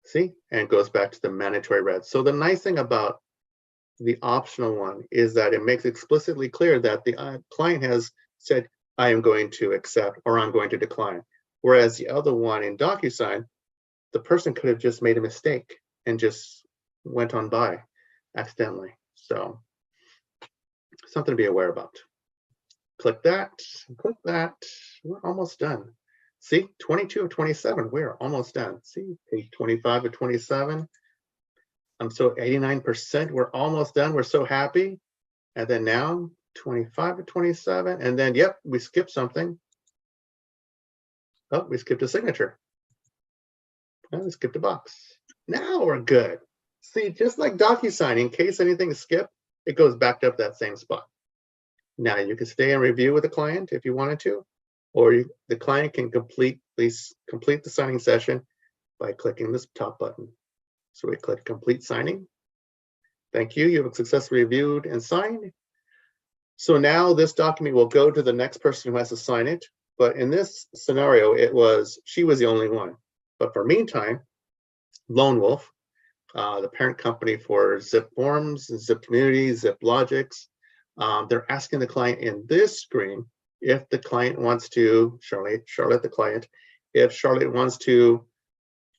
See, and it goes back to the mandatory red. So the nice thing about the optional one is that it makes explicitly clear that the client has said, I am going to accept or I'm going to decline. Whereas the other one in DocuSign, the person could have just made a mistake and just went on by accidentally. So something to be aware about. Click that, click that. We're almost done. See, 22 of 27, we're almost done. See, page 25 of 27. I'm so 89%, we're almost done. We're so happy. And then now 25 of 27. And then, yep, we skipped something. Oh, we skipped a signature. Oh, we skipped a box. Now we're good. See, just like DocuSign, in case anything is skipped, it goes back up that same spot. Now you can stay and review with the client if you wanted to, or the client can complete the signing session by clicking this top button. So we click complete signing. Thank you, you have successfully reviewed and signed. So now this document will go to the next person who has to sign it. But in this scenario, she was the only one. But for meantime, Lone Wolf, the parent company for zipForms, zipCommunity, zipLogix, they're asking the client in this screen if the client wants to, Charlotte the client, if Charlotte wants to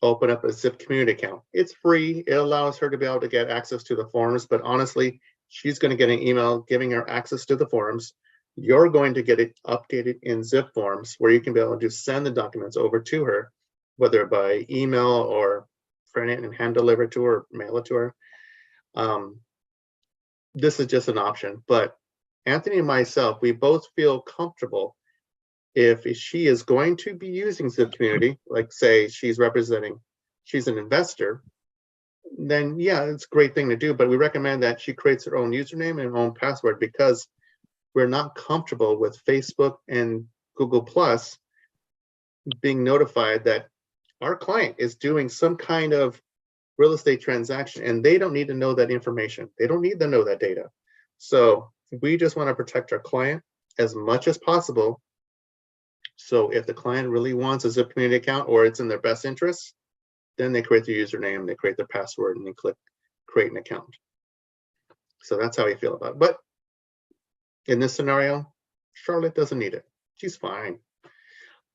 open up a zipCommunity account. It's free. It allows her to be able to get access to the forms, but honestly, she's going to get an email giving her access to the forms. You're going to get it updated in zipForms where you can be able to send the documents over to her, whether by email or print it and hand deliver it to her, or mail it to her. This is just an option, but Anthony and myself, we both feel comfortable if she is going to be using zipCommunity, like say she's an investor, then yeah, it's a great thing to do, but we recommend that she creates her own username and own password because we're not comfortable with Facebook and Google Plus being notified that our client is doing some kind of real estate transaction and they don't need to know that information. They don't need to know that data. So we just want to protect our client as much as possible. So if the client really wants a zipCommunity account or it's in their best interest, then they create their username, they create their password, and they click create an account. So that's how I feel about it. But in this scenario, Charlotte doesn't need it. She's fine.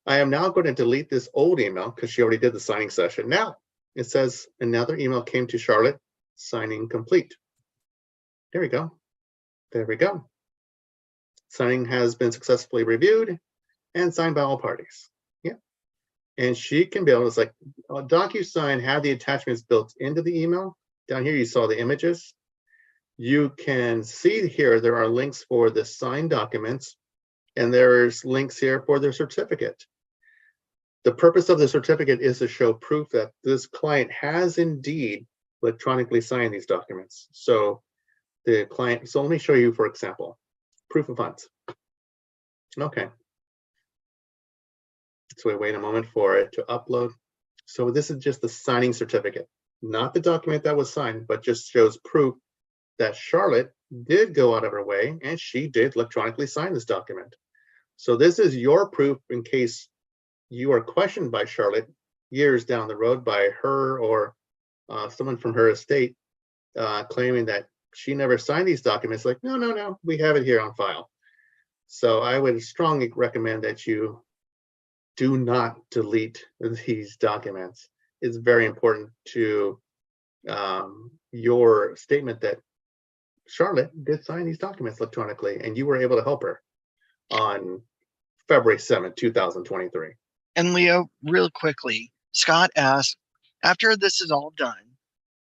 I am now going to delete this old email because she already did the signing session. Now it says another email came to Charlotte, signing complete. There we go. There we go. Signing has been successfully reviewed and signed by all parties. Yeah. And she can be able to, it's like DocuSign had the attachments built into the email. Down here, you saw the images. You can see here, there are links for the signed documents and there's links here for their certificate. The purpose of the certificate is to show proof that this client has indeed electronically signed these documents. So the client, so let me show you, for example, proof of funds. Okay. So we wait a moment for it to upload. So this is just the signing certificate, not the document that was signed, but just shows proof that Charlotte did go out of her way and she did electronically sign this document. So this is your proof in case you are questioned by Charlotte years down the road by her or someone from her estate claiming that she never signed these documents. Like, no, we have it here on file. So I would strongly recommend that you do not delete these documents. It's very important to your statement that Charlotte did sign these documents electronically and you were able to help her on February 7th, 2023. And Leo, real quickly, Scott asked, after this is all done,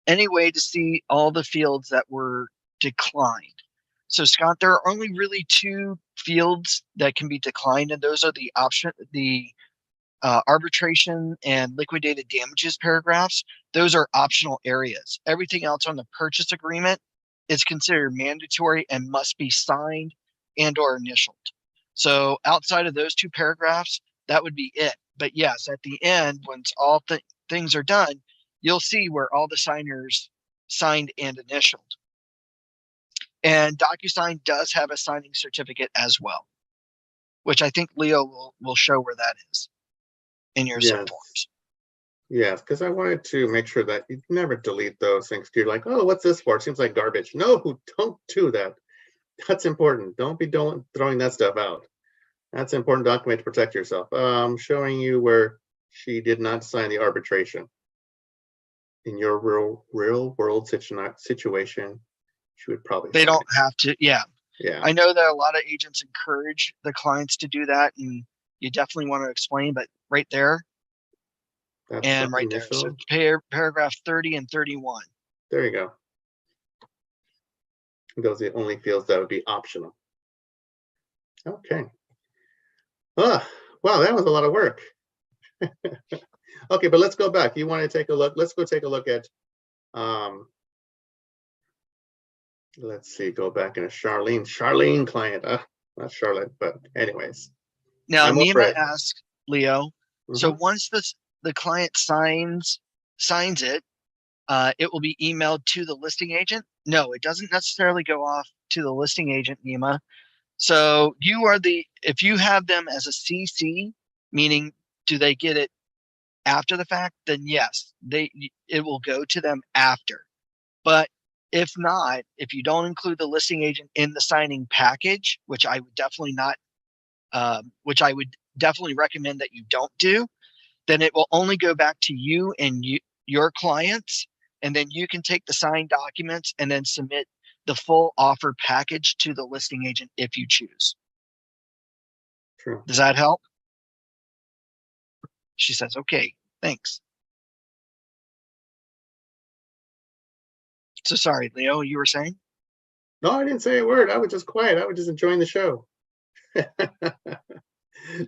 any way to see all the fields that were declined? So Scott, there are only really two fields that can be declined, and those are the arbitration and liquidated damages paragraphs. Those are optional areas. Everything else on the purchase agreement is considered mandatory and must be signed and or initialed. So outside of those two paragraphs, that would be it. But yes, at the end, once all things are done, you'll see where all the signers signed and initialed. And DocuSign does have a signing certificate as well, which I think Leo will show where that is in your zip Yes. forms. Yes, because I wanted to make sure that you never delete those things. You're like, oh, what's this for? It seems like garbage. No, don't do that. That's important. Don't be throwing that stuff out. That's an important document to protect yourself. Showing you where she did not sign the arbitration. In your real world situation, she would probably They sign don't it. have to. Yeah. Yeah, I know that a lot of agents encourage the clients to do that, and you definitely want to explain, but right there that's the and right there. So initial. paragraph 30 and 31. There you go. Those are the only fields that would be optional. Okay. Ah, wow, that was a lot of work. Okay, but let's go back. You want to take a look? Let's go take a look at, let's see, go back in a Charlene client. Not Charlotte, but anyways, Now, I'm over Nima it. asked Leo, so Mhm. once the client signs it, it will be emailed to the listing agent. No, it doesn't necessarily go off to the listing agent, Nima. So if you have them as a CC, meaning do they get it after the fact, then yes, it will go to them after. But if not, if you don't include the listing agent in the signing package, which I would definitely not, which I would definitely recommend that you don't do, then it will only go back to you and your clients, and then you can take the signed documents and then submit the full offer package to the listing agent if you choose. True. Does that help? She says, okay, thanks. So sorry, Leo, you were saying? No, I didn't say a word. I was just quiet. I was just enjoying the show.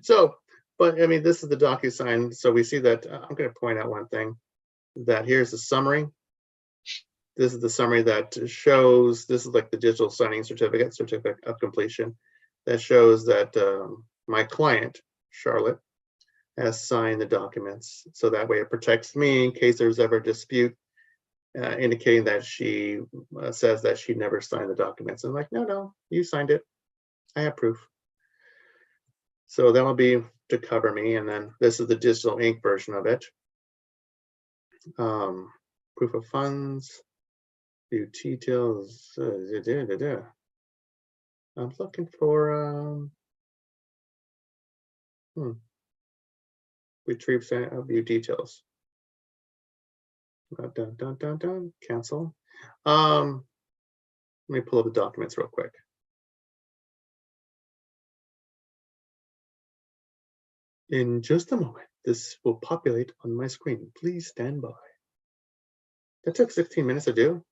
So, but I mean, this is the DocuSign. So we see that I'm going to point out one thing, that here's the summary. This is the summary that shows, this is like the digital signing certificate of completion, that shows that my client, Charlotte, has signed the documents. So that way it protects me in case there's ever a dispute, indicating that she says that she never signed the documents. I'm like, no, you signed it. I have proof. So that will be to cover me. And then this is the digital ink version of it. Proof of funds, view details. I'm looking for retrieve view details. Dun, cancel. Let me pull up the documents real quick. In just a moment, this will populate on my screen. Please stand by. That took 16 minutes to do.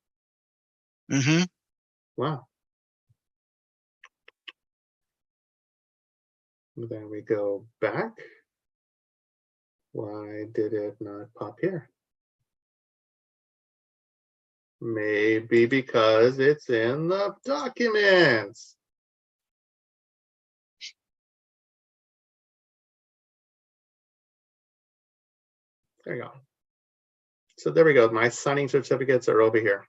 Mm-hmm. Wow. Then we go back. Why did it not pop here? Maybe because it's in the documents. There you go. So there we go. My signing certificates are over here.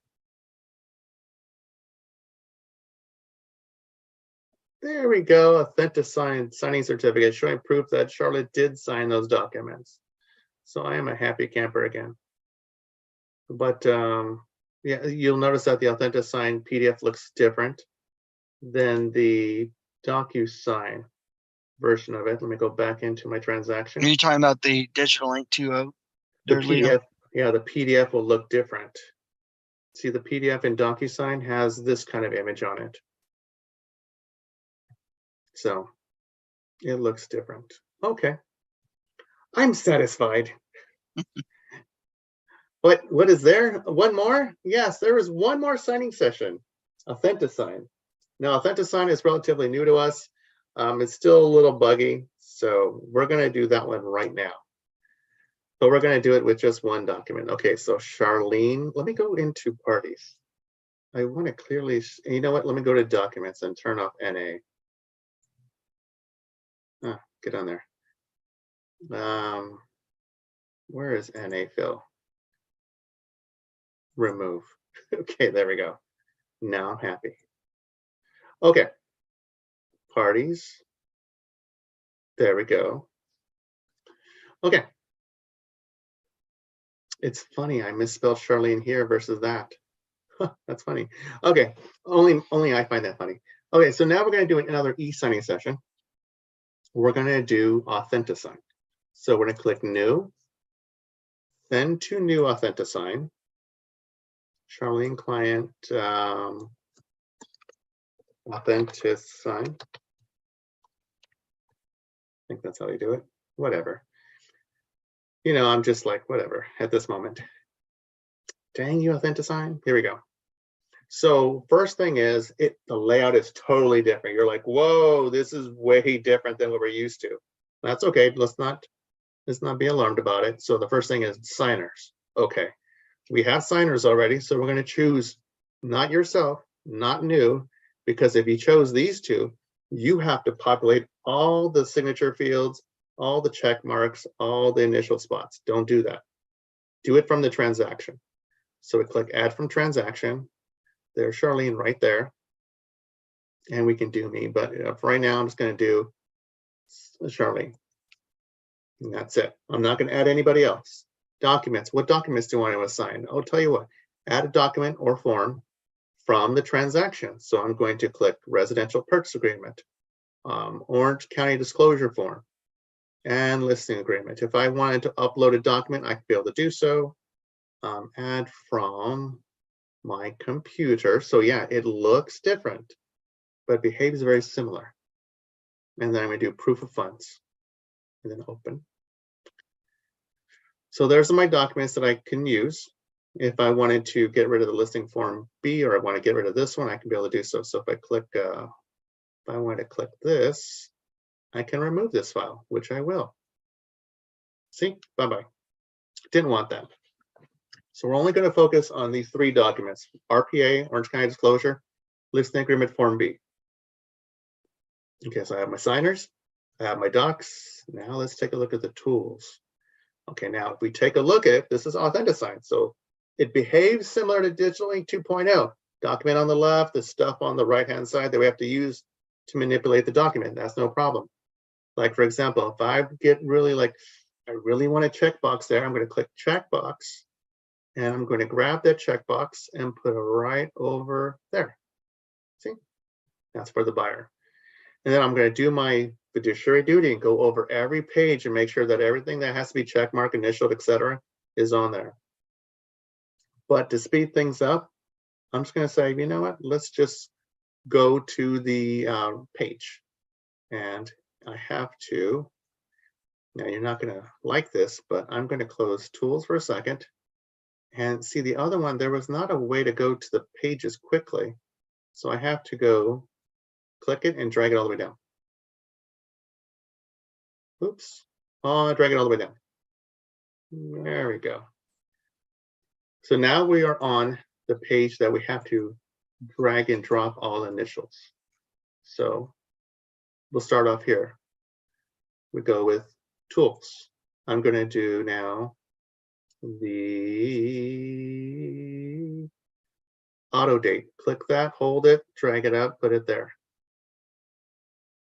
There we go. Authentic signing certificate showing proof that Charlotte did sign those documents. So I am a happy camper again. But yeah, you'll notice that the AuthentiSign PDF looks different than the DocuSign version of it. Let me go back into my transaction. Are you talking about the digital ink 2.0? The PDF, yeah, the PDF will look different. See, the PDF in DocuSign has this kind of image on it. So it looks different. Okay. I'm satisfied. What is there? One more? Yes, there is one more signing session. AuthentiSign. Now, AuthentiSign is relatively new to us. It's still a little buggy, so we're going to do that one right now. But we're going to do it with just one document. Okay, so Charlene, let me go into parties. I want to clearly, you know what? Let me go to documents and turn off NA. Get on there. Where is NA fill? Remove. Okay, there we go. Now I'm happy. Okay, parties. There we go. Okay. It's funny, I misspelled Charlene here versus that. That's funny. Okay, only I find that funny. Okay, so now we're going to do another e-signing session. We're going to do Authentisign. So we're going to click New, then to New Authentisign. Charlene client Authentisign. I think that's how you do it. Whatever. You know, I'm just like, whatever at this moment. Dang you, Authentisign. Here we go. So first thing is, the layout is totally different. You're like, whoa, this is way different than what we're used to. That's okay. Let's not be alarmed about it. So the first thing is signers. Okay, we have signers already, so we're going to choose not yourself, not new, because if you chose these two, you have to populate all the signature fields, all the check marks, all the initial spots. Don't do that. Do it from the transaction. So we click Add from Transaction. There's Charlene right there. And we can do me, but for right now, I'm just going to do Charlene. And that's it. I'm not going to add anybody else. Documents. What documents do I want to assign? I'll tell you what. Add a document or form from the transaction. So I'm going to click Residential Purchase Agreement, Orange County Disclosure Form, and Listing Agreement. If I wanted to upload a document, I could be able to do so. Add from my computer. So yeah, it looks different, but behaves very similar. And then I'm going to do proof of funds and then open. So there's my documents that I can use. If I wanted to get rid of the listing form B, or I want to get rid of this one, I can be able to do so. So if I click, if I want to click this, I can remove this file, which I will. See, bye-bye. Didn't want that. So we're only going to focus on these three documents: RPA, Orange County Disclosure, Listing Agreement Form B. Okay, so I have my signers, I have my docs. Now let's take a look at the tools. Okay, now if we take a look at, this is Authentisign. So it behaves similar to Digital Ink 2.0. Document on the left, the stuff on the right-hand side that we have to use to manipulate the document. That's no problem. Like for example, if I get really I really want a checkbox there, I'm going to click checkbox, and I'm going to grab that checkbox and put it right over there. See, that's for the buyer. And then I'm going to do my fiduciary duty and go over every page and make sure that everything that has to be checkmarked, initialed, etc., is on there. But to speed things up, I'm just going to say, you know what? Let's just go to the page. And I have to, now you're not going to like this, but I'm going to close Tools for a second. And see the other one, there was not a way to go to the pages quickly. So I have to go click it and drag it all the way down. Oops. Oh, drag it all the way down. There we go. So now we are on the page that we have to drag and drop all initials. So we'll start off here. We go with Tools. I'm going to do now the auto date. Click that, hold it, drag it up, put it there.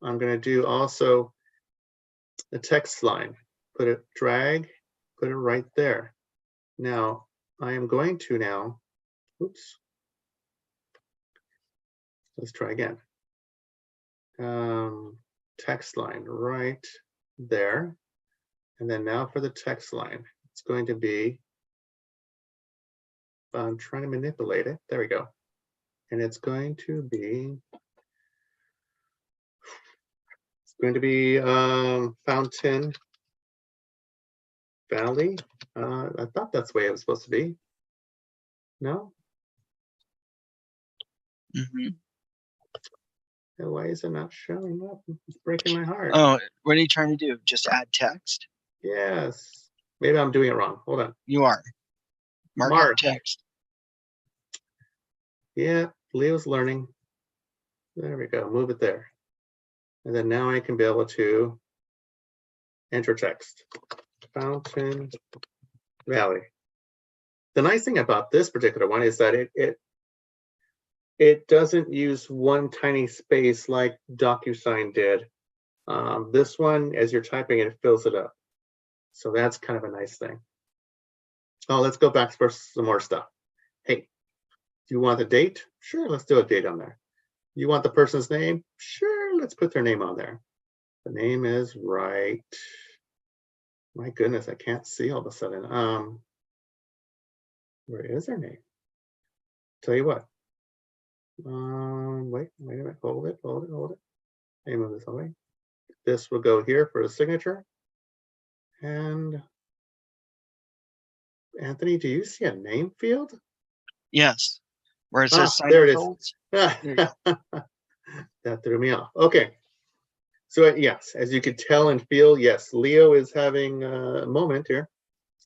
I'm going to do also the text line. Put it, drag, put it right there. Now I am going to now, oops. Let's try again. Text line right there. And then now for the text line, it's going to be, I'm trying to manipulate it. There we go. And it's going to be, Fountain Valley. I thought that's the way it was supposed to be. No? Mm-hmm. Why is it not showing up? It's breaking my heart. Oh, what are you trying to do? Just add text? Yes. Maybe I'm doing it wrong. Hold on. You are. Mark text. Yeah, Leo's learning. There we go. Move it there. And then now I can be able to enter text. Fountain Valley. The nice thing about this particular one is that it doesn't use one tiny space like DocuSign did. This one, as you're typing it fills it up. So that's kind of a nice thing. Oh, let's go back for some more stuff. Hey, do you want the date? Sure, let's do a date on there. You want the person's name? Sure, let's put their name on there. The name is right. My goodness, I can't see all of a sudden. Where is their name? Tell you what. Wait a minute. Hold it. Let me move this away. This will go here for the signature. And Anthony, do you see a name field? Yes. Where it says sign there it results. is. That threw me off. Okay. So yes, as you could tell and feel, yes, Leo is having a moment here.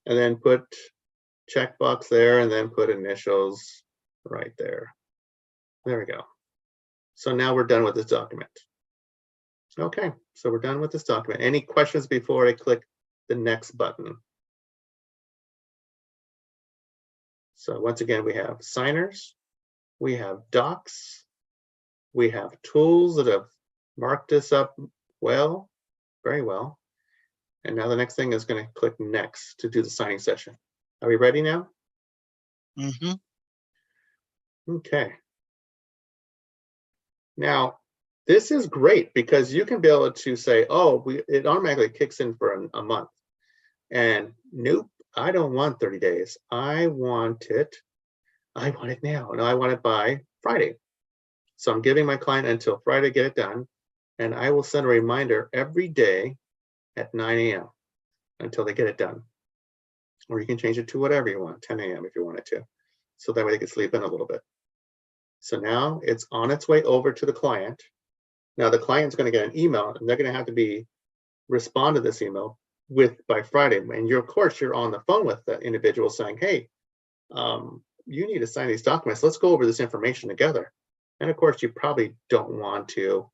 And then put checkbox there and then put initials right there. There we go. So now we're done with this document. Okay, so we're done with this document. Any questions before I click the next button? So once again, we have signers, we have docs, we have tools that have marked this up well, very well. And now the next thing is going to click next to do the signing session. Are we ready now? Mm-hmm. Okay. Now, this is great because you can be able to say, oh, it automatically kicks in for a month. And nope, I don't want 30 days. I want it now. And I want it by Friday. So I'm giving my client until Friday to get it done. And I will send a reminder every day at 9 a.m. until they get it done. Or you can change it to whatever you want, 10 a.m. if you wanted to. So that way they can sleep in a little bit. So now it's on its way over to the client. Now the client's going to get an email and they're going to have to respond to this email by Friday. And of course, you're on the phone with the individual saying, hey, you need to sign these documents. Let's go over this information together. And of course, you probably don't want to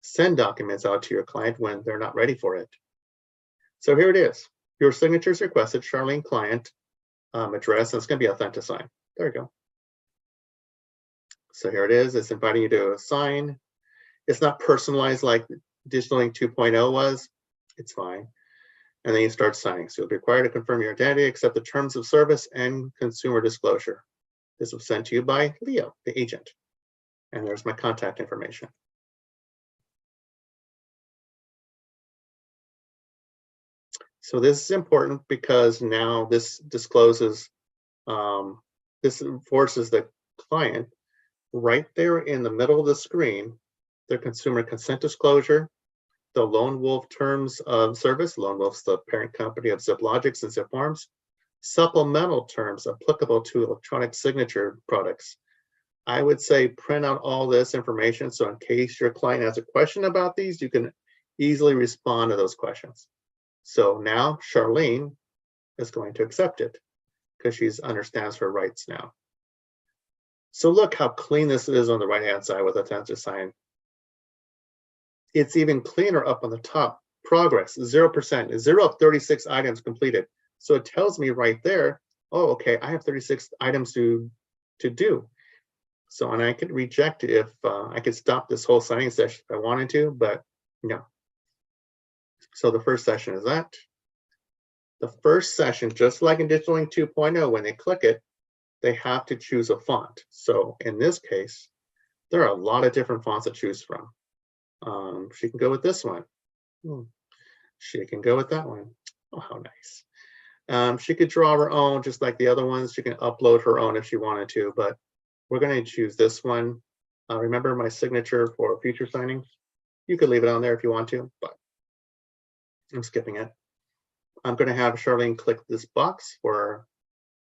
send documents out to your client when they're not ready for it. So here it is. Your signature is requested, Charlene client address, and it's going to be AuthentiSign. There you go. So here it is. It's inviting you to sign. It's not personalized like Digital Link 2.0 was. It's fine. And then you start signing. So you'll be required to confirm your identity, accept the terms of service and consumer disclosure. This was sent to you by Leo, the agent. And there's my contact information. So this is important because now this discloses, this forces the client right there in the middle of the screen, their consumer consent disclosure, the Lone Wolf terms of service, Lone Wolf's the parent company of ZipLogics and zipForms, supplemental terms applicable to electronic signature products. I would say print out all this information so in case your client has a question about these, you can easily respond to those questions. So now Charlene is going to accept it because she understands her rights now. So look how clean this is on the right-hand side with AuthentiSign. It's even cleaner up on the top. Progress, 0%, 0 of 36 items completed. So it tells me right there, oh, okay, I have 36 items to do. So, and I could reject it if I could stop this whole signing session if I wanted to, but no. So the first session is that. The first session, just like in Digital Link 2.0, when they click it, they have to choose a font. So in this case, there are a lot of different fonts to choose from. She can go with this one. She can go with that one. Oh, how nice. She could draw her own, just like the other ones. She can upload her own if she wanted to, but we're going to choose this one. Remember my signature for future signings? You could leave it on there if you want to, but I'm skipping it. I'm going to have Charlene click this box for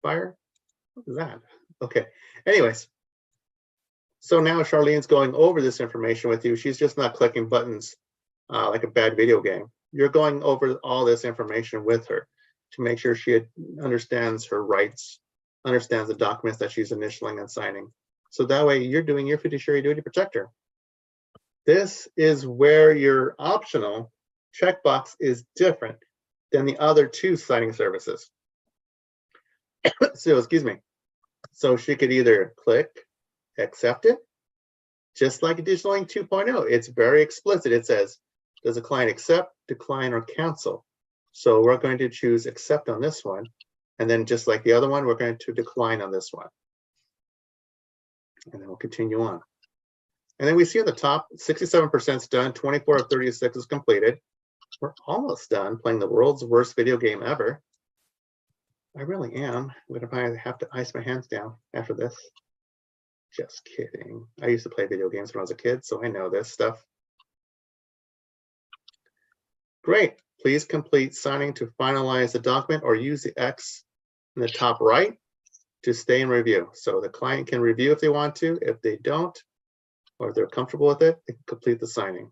fire. What is that? Okay. Anyways, so now Charlene's going over this information with you. She's just not clicking buttons like a bad video game. You're going over all this information with her to make sure she understands her rights, understands the documents that she's initialing and signing. So that way you're doing your fiduciary duty to protect her. This is where your optional checkbox is different than the other two signing services. So, excuse me. So she could either click accept it, just like Digital Ink 2.0, it's very explicit. It says, does the client accept, decline, or cancel? So we're going to choose accept on this one. And then just like the other one, we're going to decline on this one. And then we'll continue on. And then we see at the top, 67% is done, 24 of 36 is completed. We're almost done playing the world's worst video game ever. I really am. I'm gonna probably have to ice my hands down after this. Just kidding. I used to play video games when I was a kid, so I know this stuff. Great. Please complete signing to finalize the document or use the X in the top right to stay in review. So the client can review if they want to. If they don't, or if they're comfortable with it, they can complete the signing.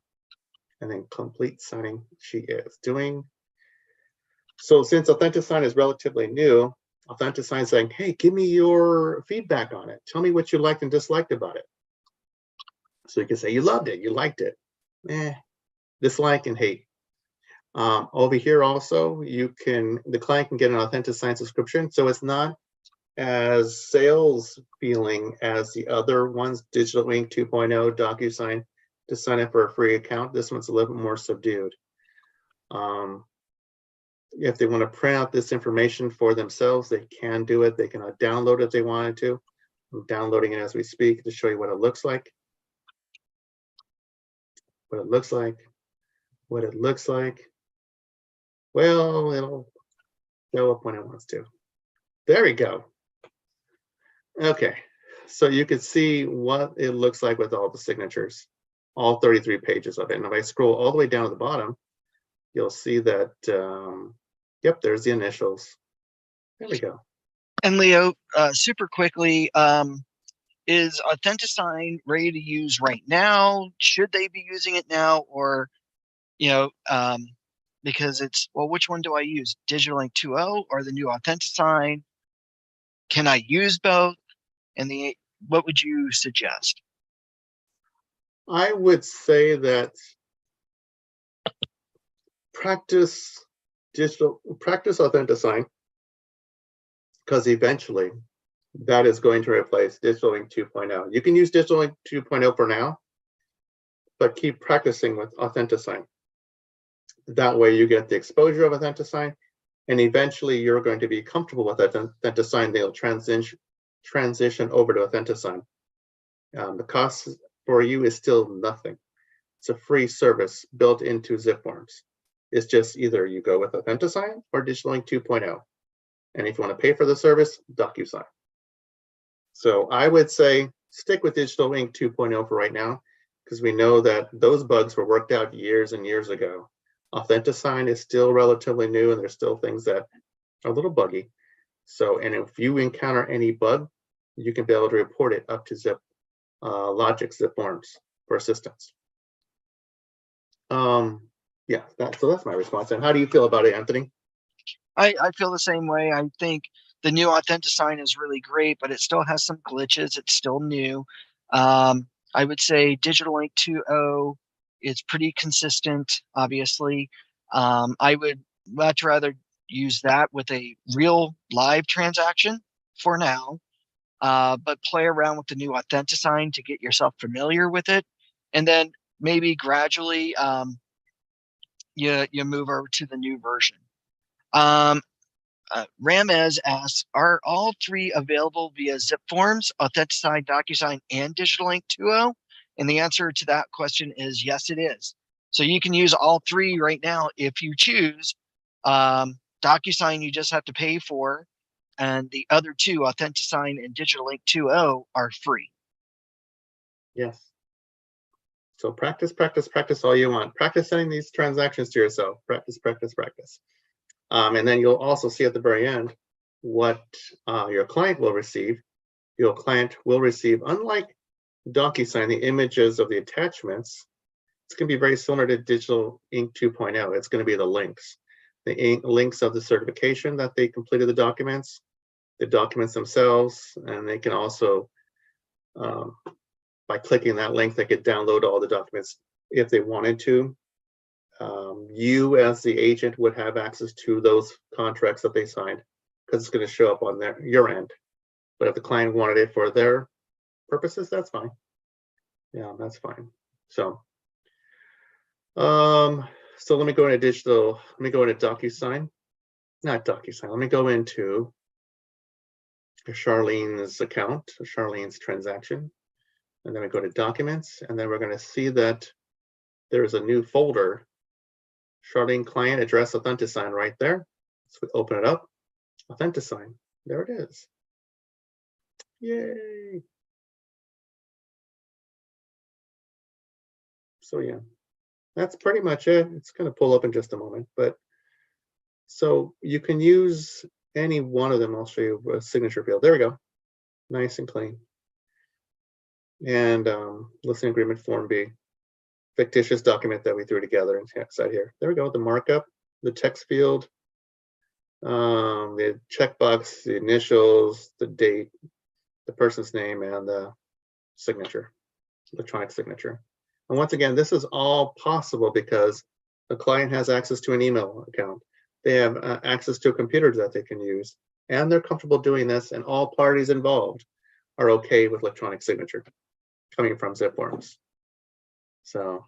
And then complete signing she is doing. So since AuthentiSign is relatively new, AuthentiSign is saying, hey, give me your feedback on it. Tell me what you liked and disliked about it. So you can say you loved it, you liked it, dislike and hate. Over here also, the client can get an AuthentiSign subscription. So it's not as sales feeling as the other ones, Digital Ink 2.0, DocuSign, to sign up for a free account. This one's a little bit more subdued. If they want to print out this information for themselves, they can do it. They can download it if they wanted to. I'm downloading it as we speak to show you what it looks like. What it looks like. What it looks like. Well, it'll go up when it wants to. There we go. Okay, so you can see what it looks like with all the signatures, all 33 pages of it. And if I scroll all the way down to the bottom, you'll see that, yep, there's the initials. There we go. And Leo, super quickly, is AuthentiSign ready to use right now? Should they be using it now? Or, because it's, well, which one do I use? Digital Ink 2.0 or the new AuthentiSign? Can I use both? And what would you suggest? I would say that practice AuthentiSign, because eventually that is going to replace Digital Ink 2.0. You can use Digital Ink 2.0 for now, but keep practicing with AuthentiSign. That way you get the exposure of AuthentiSign, and eventually you're going to be comfortable with AuthentiSign. They'll transition over to AuthentiSign. The cost for you is still nothing. It's a free service built into zipForms. It's just either you go with AuthentiSign or Digital Ink 2.0. And if you want to pay for the service, DocuSign. So I would say stick with Digital Ink 2.0 for right now, because we know that those bugs were worked out years and years ago. AuthentiSign is still relatively new, and there's still things that are a little buggy. So, and if you encounter any bug, you can be able to report it up to Logic zipForms for assistance. Yeah, so that's my response. And how do you feel about it, Anthony? I feel the same way. I think the new AuthentiSign is really great, but it still has some glitches. It's still new. I would say Digital Ink 2.0 is pretty consistent, obviously. I would much rather use that with a real live transaction for now, but play around with the new AuthentiSign to get yourself familiar with it. And then maybe gradually you move over to the new version. Ramez asks, are all three available via zipForms, AuthentiSign, DocuSign, and Digital Ink 2.0? And the answer to that question is yes, it is. So you can use all three right now if you choose. DocuSign you just have to pay for, and the other two, AuthentiSign and Digital Ink 2.0, are free. Yes. So practice, practice, practice all you want. Practice sending these transactions to yourself. Practice, practice, practice. And then you'll also see at the very end what your client will receive. Your client will receive, unlike DocuSign, the images of the attachments. It's going to be very similar to Digital Ink 2.0. It's going to be the links. The links of the certification that they completed the documents themselves, and they can also, by clicking that link, they could download all the documents if they wanted to. You as the agent would have access to those contracts that they signed, because it's going to show up on your end. But if the client wanted it for their purposes, that's fine. Yeah, that's fine. So, so let me go into digital. Let me go into DocuSign. Not DocuSign. Let me go into Charlene's account, Charlene's transaction, and then we go to Documents, and then we're going to see that there is a new folder, Charlene Client Address Authentisign, right there. So we open it up, Authentisign. There it is. Yay! So yeah, that's pretty much it. It's going to pull up in just a moment, but so you can use any one of them. I'll show you a signature field. There we go. Nice and clean. And listing agreement form B, fictitious document that we threw together inside here. There we go. The markup, the text field, the checkbox, the initials, the date, the person's name, and the signature, electronic signature. And once again, this is all possible because the client has access to an email account. They have access to a computer that they can use, and they're comfortable doing this, and all parties involved are okay with electronic signature coming from zipForms. So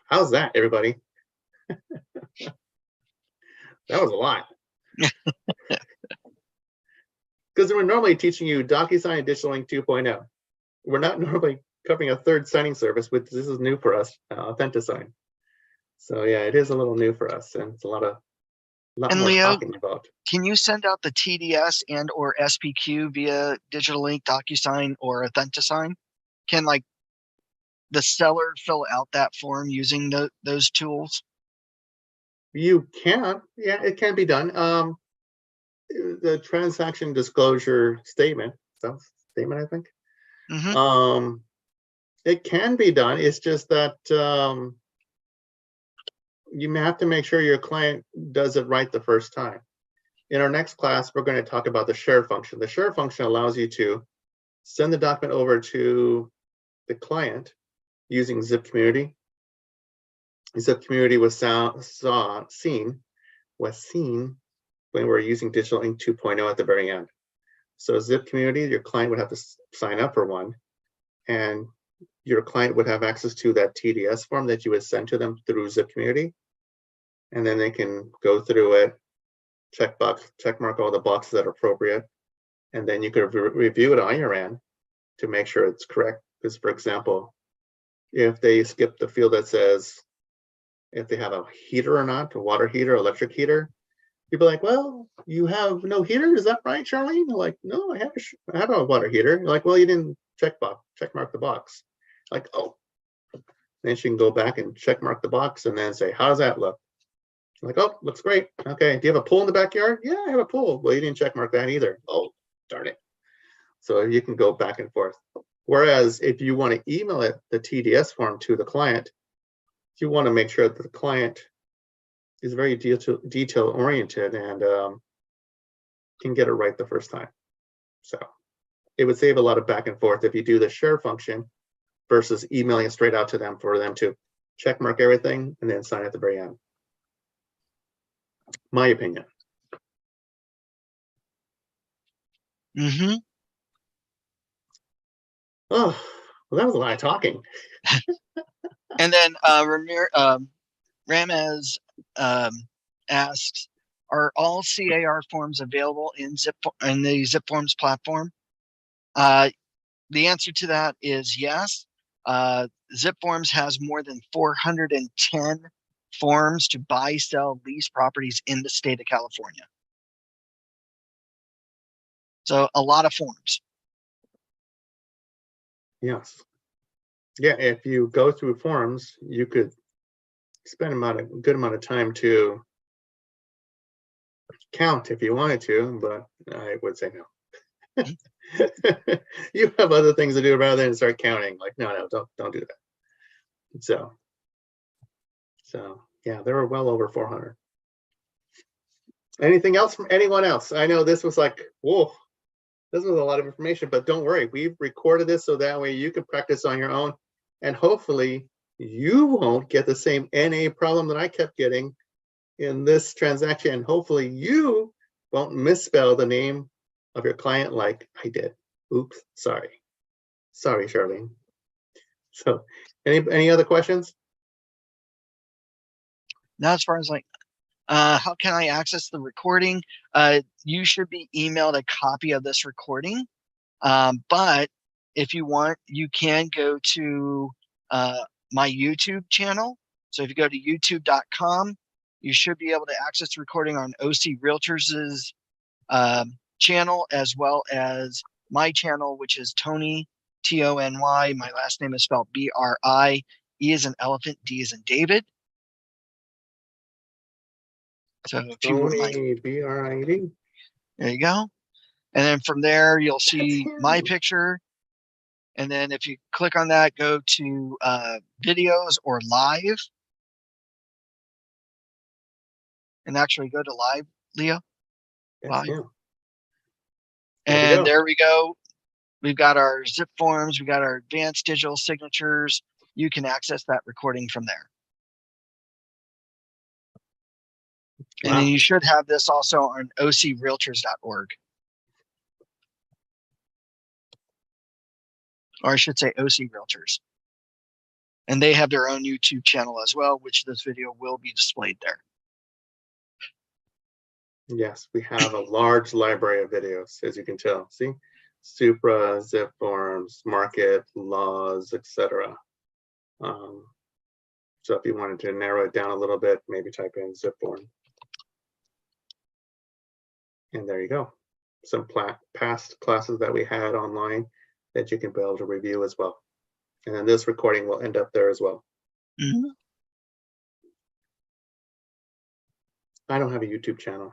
how's that, everybody? That was a lot. Because we're normally teaching you DocuSign and Digital Link 2.0. We're not normally covering a third signing service, which this is new for us, Authentisign. So yeah, it is a little new for us, and it's a lot more Leo, talking about. can you send out the TDS and or SPQ via Digital Link, DocuSign, or Authentisign? Can like the seller fill out that form using those tools? You can, yeah, it can be done. The transaction disclosure statement, I think. Mm-hmm. It can be done. It's just that you have to make sure your client does it right the first time. In our next class, we're going to talk about the share function. The share function allows you to send the document over to the client using Zip Community. Zip Community was seen when we're using Digital Ink 2.0 at the very end. So Zip Community, your client would have to sign up for one, and your client would have access to that TDS form that you would send to them through Zip Community. And then they can go through it, check mark all the boxes that are appropriate. And then you could review it on your end to make sure it's correct. Because for example, if they skip the field that says if they have a heater or not, a water heater, electric heater, you'd be like, well, you have no heater, is that right, Charlene? They're like, no, I have a water heater. You're like, well, you didn't check mark the box. Like, oh. Then she can go back and check mark the box and then say, how does that look? Like, oh, looks great. Okay, do you have a pool in the backyard? Yeah, I have a pool. Well, you didn't check mark that either. Oh, darn it. So you can go back and forth. Whereas if you want to email it, the TDS form to the client, you want to make sure that the client is very detail oriented and can get it right the first time. So it would save a lot of back and forth if you do the share function versus emailing it straight out to them for them to check mark everything and then sign at the very end. My opinion. Mm-hmm. Oh, well, that was a lot of talking. And then Ramez asks, are all CAR forms available in the zipForms platform? The answer to that is yes. zipForms has more than 410 forms to buy, sell, lease properties in the state of California. So a lot of forms. Yes. Yeah, if you go through forms, you could spend a good amount of time to count if you wanted to, but I would say no. You have other things to do rather than start counting. Like, no, don't do that. So yeah, there were well over 400. Anything else from anyone else? I know this was like, whoa, this was a lot of information, but don't worry, we've recorded this so that way you can practice on your own, and hopefully you won't get the same NA problem that I kept getting in this transaction, and hopefully you won't misspell the name of your client like I did. Oops, sorry, Charlene. So any other questions? Now, as far as like, how can I access the recording? You should be emailed a copy of this recording. But if you want, you can go to my YouTube channel. So if you go to youtube.com, you should be able to access the recording on OC Realtors' channel, as well as my channel, which is Tony, Tony. My last name is spelled Brie. E is an elephant, D is in David. So if you wouldn't mind, Tony, Bried. there you go. And then from there, you'll see him. my picture. And then if you click on that, go to videos or live. And actually go to live, Leo. That's Live. him. And there we go. We've got our zip forms. We got our advanced digital signatures. You can access that recording from there. And then Wow. you should have this also on ocrealtors.org. Or I should say OC Realtors. And they have their own YouTube channel as well, which this video will be displayed there. Yes, we have a large library of videos, as you can tell. See, Supra, zip forms, market, laws, etc. So if you wanted to narrow it down a little bit, maybe type in zip form. And there you go. Some past classes that we had online that you can be able to review as well. And then this recording will end up there as well. Mm-hmm. I don't have a YouTube channel.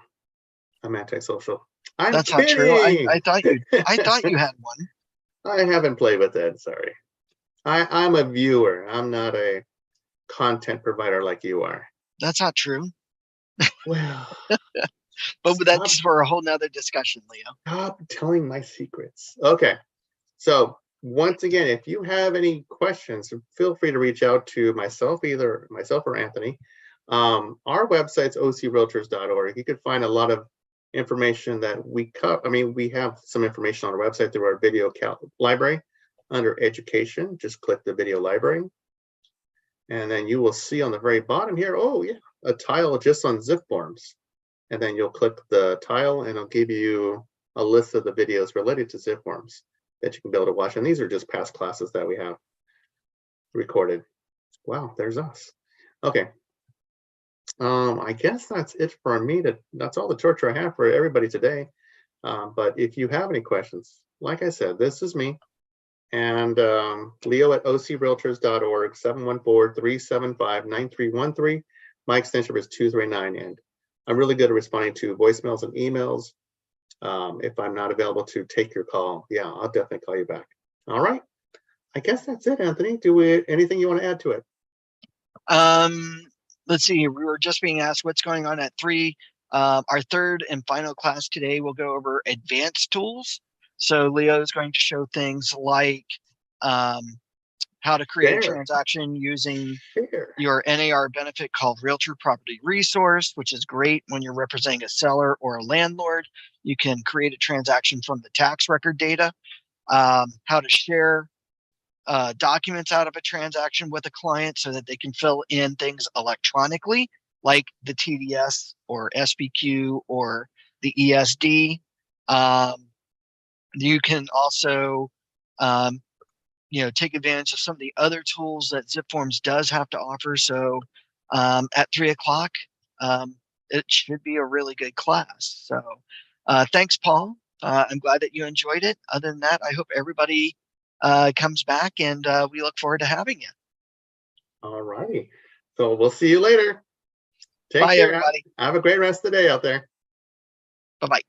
I'm antisocial. I'm That's kidding. not true. I thought you had one. I haven't played with it. Sorry. I'm a viewer. I'm not a content provider like you are. That's not true. Well, but that's for a whole nother discussion, Leo. Stop telling my secrets. Okay. So once again, if you have any questions, feel free to reach out to myself, either myself or Anthony. Our website's ocrealtors.org. You can find a lot of information that we cover. I mean, we have some information on our website through our video library. Under education, just click the video library. And then you will see on the very bottom here, oh yeah, a tile just on zip forms. And then you'll click the tile and it'll give you a list of the videos related to zip forms that you can be able to watch. And these are just past classes that we have recorded. Wow, there's us. Okay. I guess that's it for me. That's all the torture I have for everybody today. But if you have any questions, like I said, this is me. And Leo at ocrealtors.org, 714-375-9313. My extension is 239. And I'm really good at responding to voicemails and emails. If I'm not available to take your call, yeah, I'll definitely call you back. All right. I guess that's it, Anthony. Anything you want to add to it? Let's see. We were just being asked what's going on at 3. Our third and final class today will go over advanced tools. So Leo is going to show things like how to create a transaction using your NAR benefit called Realtor Property Resource, which is great when you're representing a seller or a landlord. You can create a transaction from the tax record data. How to share documents out of a transaction with a client so that they can fill in things electronically, like the TDS or SBQ or the ESD. You can also, take advantage of some of the other tools that zipForms does have to offer. So at 3 o'clock, it should be a really good class. So thanks, Paul. I'm glad that you enjoyed it. Other than that, I hope everybody comes back, and we look forward to having you. All righty. So we'll see you later. Take Bye, care. everybody. Have a great rest of the day out there. Bye-bye.